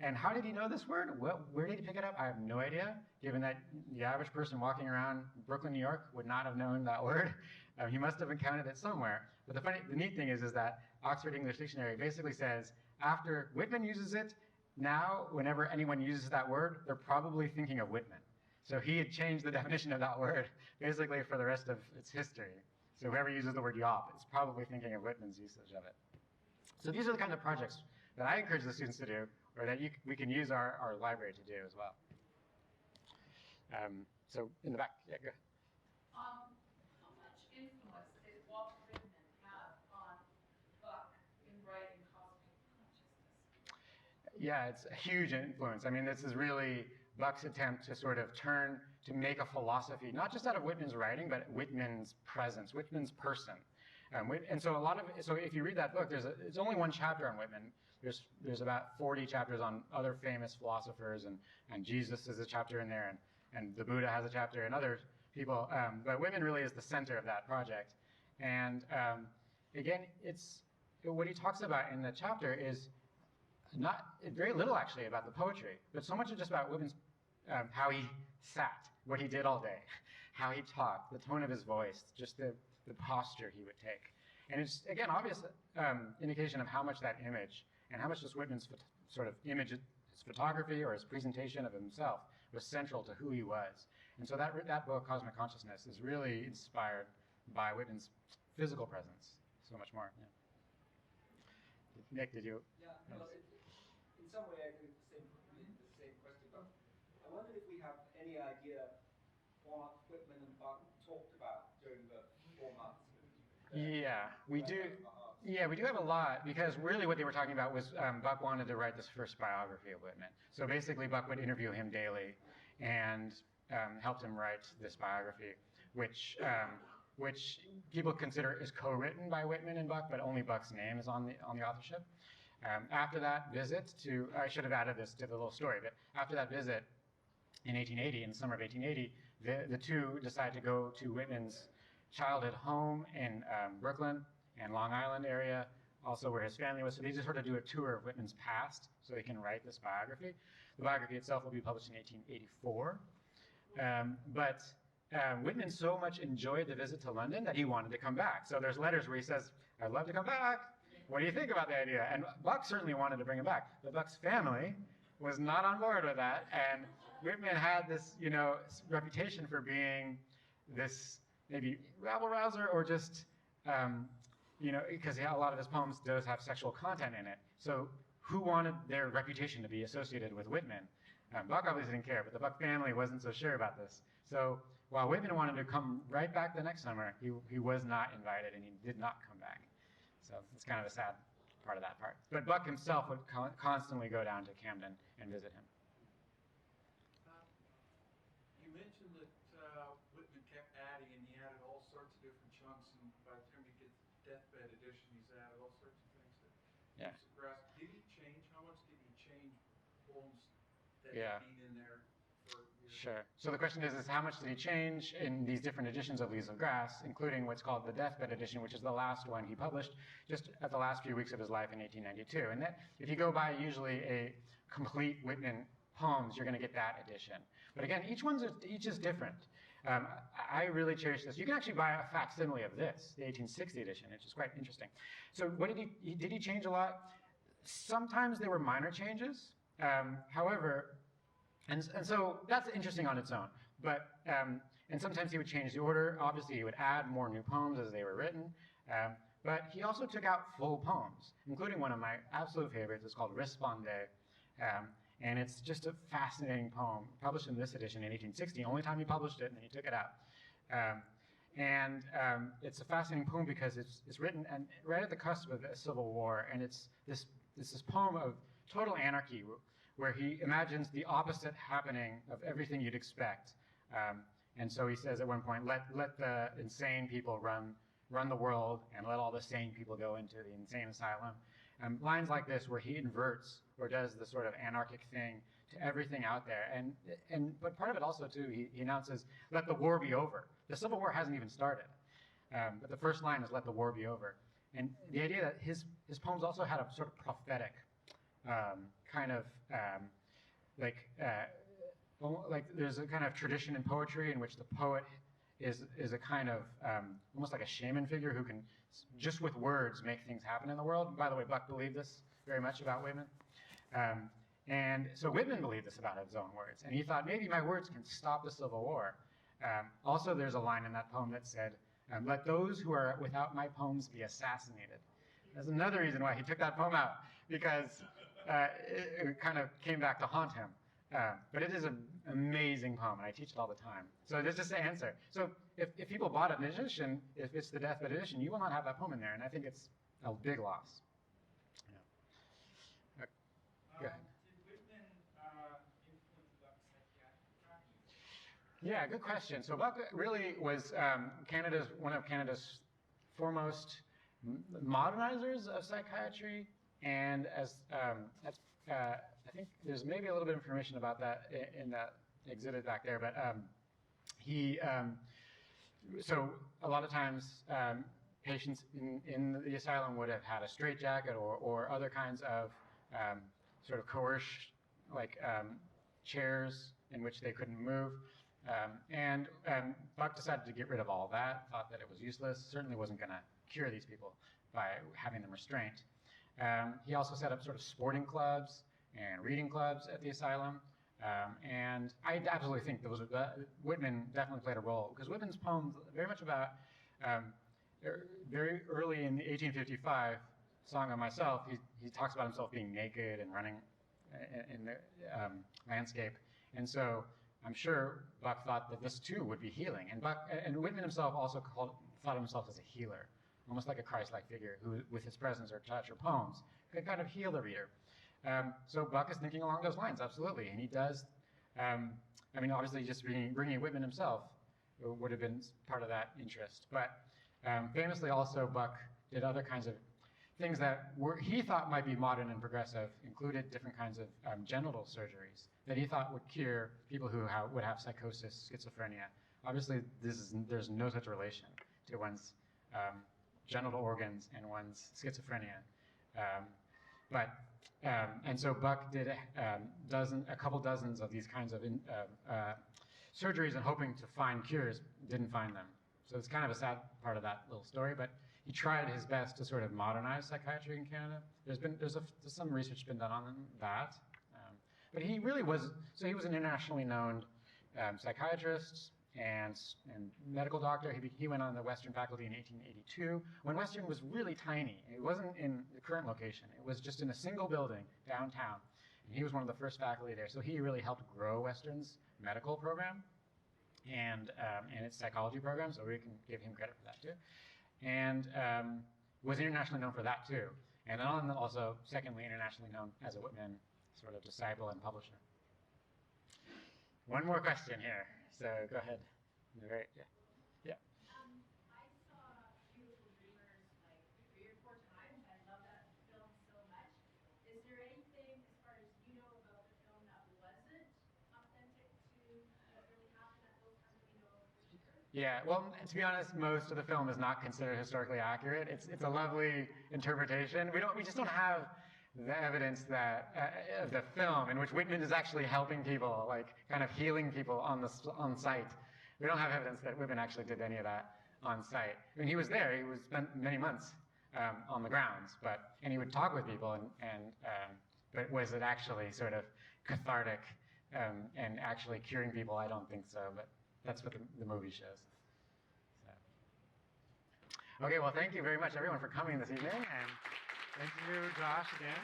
And how did he know this word? Well, where did he pick it up? I have no idea, given that the average person walking around Brooklyn, New York would not have known that word. He must have encountered it somewhere. But the neat thing is that Oxford English Dictionary basically says, after Whitman uses it, now whenever anyone uses that word, they're probably thinking of Whitman. So he had changed the definition of that word basically for the rest of its history. So whoever uses the word yawp is probably thinking of Whitman's usage of it. So these are the kind of projects that I encourage the students to do, or that we can use our library to do as well. So in the back, yeah, go ahead. How much influence did Walt Whitman have on Bucke in writing Cosmic Punch? Yeah, it's a huge influence. I mean, this is really Bucke's attempt to sort of to make a philosophy, not just out of Whitman's writing, but Whitman's presence, Whitman's person. And so so if you read that book, it's only one chapter on Whitman. There's about 40 chapters on other famous philosophers, and Jesus is a chapter in there, and the Buddha has a chapter, and other people. But Whitman really is the center of that project. And again, what he talks about in the chapter is not very little actually about the poetry, but so much just about Whitman's how he sat, what he did all day, how he talked, the tone of his voice, just the posture he would take. And it's, again, obvious indication of how much that image and how much just Whitman's sort of image, his photography or his presentation of himself was central to who he was. And so that book, Cosmic Consciousness, is really inspired by Whitman's physical presence so much more. Yeah. Nick, did you? Yeah, well, in some way I agree with the same question, but I wondered if we have any idea what Whitman and Bucke talked about during the 4 months. Yeah, we do. Yeah, we do have a lot, because really what they were talking about was Bucke wanted to write this first biography of Whitman. So basically Bucke would interview him daily and helped him write this biography, which people consider is co-written by Whitman and Bucke, but only Bucke's name is on the authorship. After that visit I should have added this to the little story, but after that visit in 1880, in the summer of 1880, the two decide to go to Whitman's childhood home in Brooklyn and Long Island area, also where his family was. So they just sort of do a tour of Whitman's past so they can write this biography. The biography itself will be published in 1884. But Whitman so much enjoyed the visit to London that he wanted to come back. So there's letters where he says, "I'd love to come back. What do you think about the idea?" And Bucke certainly wanted to bring him back. But Bucke's family was not on board with that. And Whitman had this, reputation for being this maybe rabble-rouser or just, because a lot of his poems does have sexual content in it. So who wanted their reputation to be associated with Whitman? Bucke obviously didn't care, but the Bucke family wasn't so sure about this. So while Whitman wanted to come right back the next summer, he was not invited, and he did not come back. So it's kind of a sad part of that part. But Bucke himself would constantly go down to Camden and visit him. You mentioned that Whitman kept adding, and he added all sorts of different chunks, and by the time he gets the deathbed edition, he's added all sorts of things that Yeah. Did he change? How much did he change poems that Yeah. had been in there for years? Sure. So the question is how much did he change in these different editions of Leaves of Grass, including what's called the Deathbed edition, which is the last one he published just at the last few weeks of his life in 1892. And that, if you go by usually a complete Whitman poems, you're going to get that edition. But again, each is different. I really cherish this. You can actually buy a facsimile of this, the 1860 edition, which is quite interesting. So what did he change a lot? Sometimes there were minor changes. However, and so that's interesting on its own. But and sometimes he would change the order. Obviously, he would add more new poems as they were written. But he also took out full poems, including one of my absolute favorites. It's called Responde. And it's just a fascinating poem, published in this edition in 1860. Only time he published it, and then he took it out. It's a fascinating poem because it's written and right at the cusp of the Civil War, and it's this poem of total anarchy, where he imagines the opposite happening of everything you'd expect. And so he says at one point, let the insane people run the world, and let all the sane people go into the insane asylum. Lines like this, where he inverts or does the sort of anarchic thing to everything out there. But part of it also too, he announces, "Let the war be over." The Civil War hasn't even started. But the first line is, "Let the war be over." And the idea that his poems also had a sort of prophetic kind of like there's a kind of tradition in poetry in which the poet is a kind of almost like a shaman figure who can just with words make things happen in the world. By the way, Bucke believed this very much about Whitman. And so Whitman believed this about his own words. And he thought, maybe my words can stop the Civil War. Also, there's a line in that poem that said, "Let those who are without my poems be assassinated." That's another reason why he took that poem out, because it kind of came back to haunt him. But it is an amazing poem, and I teach it all the time. So there's just the answer. So if people bought an edition, if it's the Deathbed edition, you will not have that poem in there, and I think it's a big loss. Yeah. Go ahead. Did Whitman influence Bucke's psychiatric practice? Yeah, good question. So Bucke really was one of Canada's foremost modernizers of psychiatry, and I think there's maybe a little bit of information about that in that exhibit back there, but so a lot of times patients in the asylum would have had a straitjacket or other kinds of sort of coerced, chairs in which they couldn't move. And Bucke decided to get rid of all that, thought that it was useless, certainly wasn't going to cure these people by having them restrained. He also set up sort of sporting clubs and reading clubs at the asylum. And I absolutely think Whitman definitely played a role, because Whitman's poems very much about, very early in 1855, Song of Myself, he talks about himself being naked and running in the landscape. And so I'm sure Bucke thought that this too would be healing. And Whitman himself also thought of himself as a healer, almost like a Christ-like figure who, with his presence or touch or poems, could kind of heal the reader. So Bucke is thinking along those lines, absolutely, and he does. I mean, obviously, just bringing Whitman himself would have been part of that interest. But famously, also, Bucke did other kinds of things that he thought might be modern and progressive, included different kinds of genital surgeries that he thought would cure people who would have psychosis, schizophrenia. Obviously, there's no such relation to one's genital organs and one's schizophrenia. And so Bucke did a couple dozens of these kinds of surgeries and hoping to find cures, didn't find them. So it's kind of a sad part of that little story, but he tried his best to sort of modernize psychiatry in Canada. There's some research been done on that. But he really was, so he was an internationally known psychiatrist and medical doctor. He went on the Western faculty in 1882, when Western was really tiny. It wasn't in the current location. It was just in a single building downtown. And he was one of the first faculty there. So he really helped grow Western's medical program and its psychology program, so we can give him credit for that too. And was internationally known for that too. And then also, secondly, internationally known as a Whitman sort of disciple and publisher. One more question here. So go ahead. Right, yeah. I saw Beautiful Dreamers like 3 or 4 times. I love that film so much. Is there anything, as far as you know, about the film that wasn't authentic to what really happened at those times that we know of for sure? Yeah, well, to be honest, most of the film is not considered historically accurate. It's a lovely interpretation. We just don't have the evidence that of the film in which Whitman is actually helping people, like kind of healing people on site. We don't have evidence that Whitman actually did any of that on site. I mean, he was there. He was spent many months on the grounds, and he would talk with people, but was it actually sort of cathartic and actually curing people? I don't think so, but that's what the movie shows. So. Okay, well, thank you very much, everyone, for coming this evening, and thank you, Josh, again.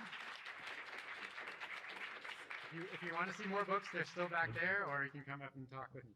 If you want to see more books, they're still back there, or you can come up and talk with me.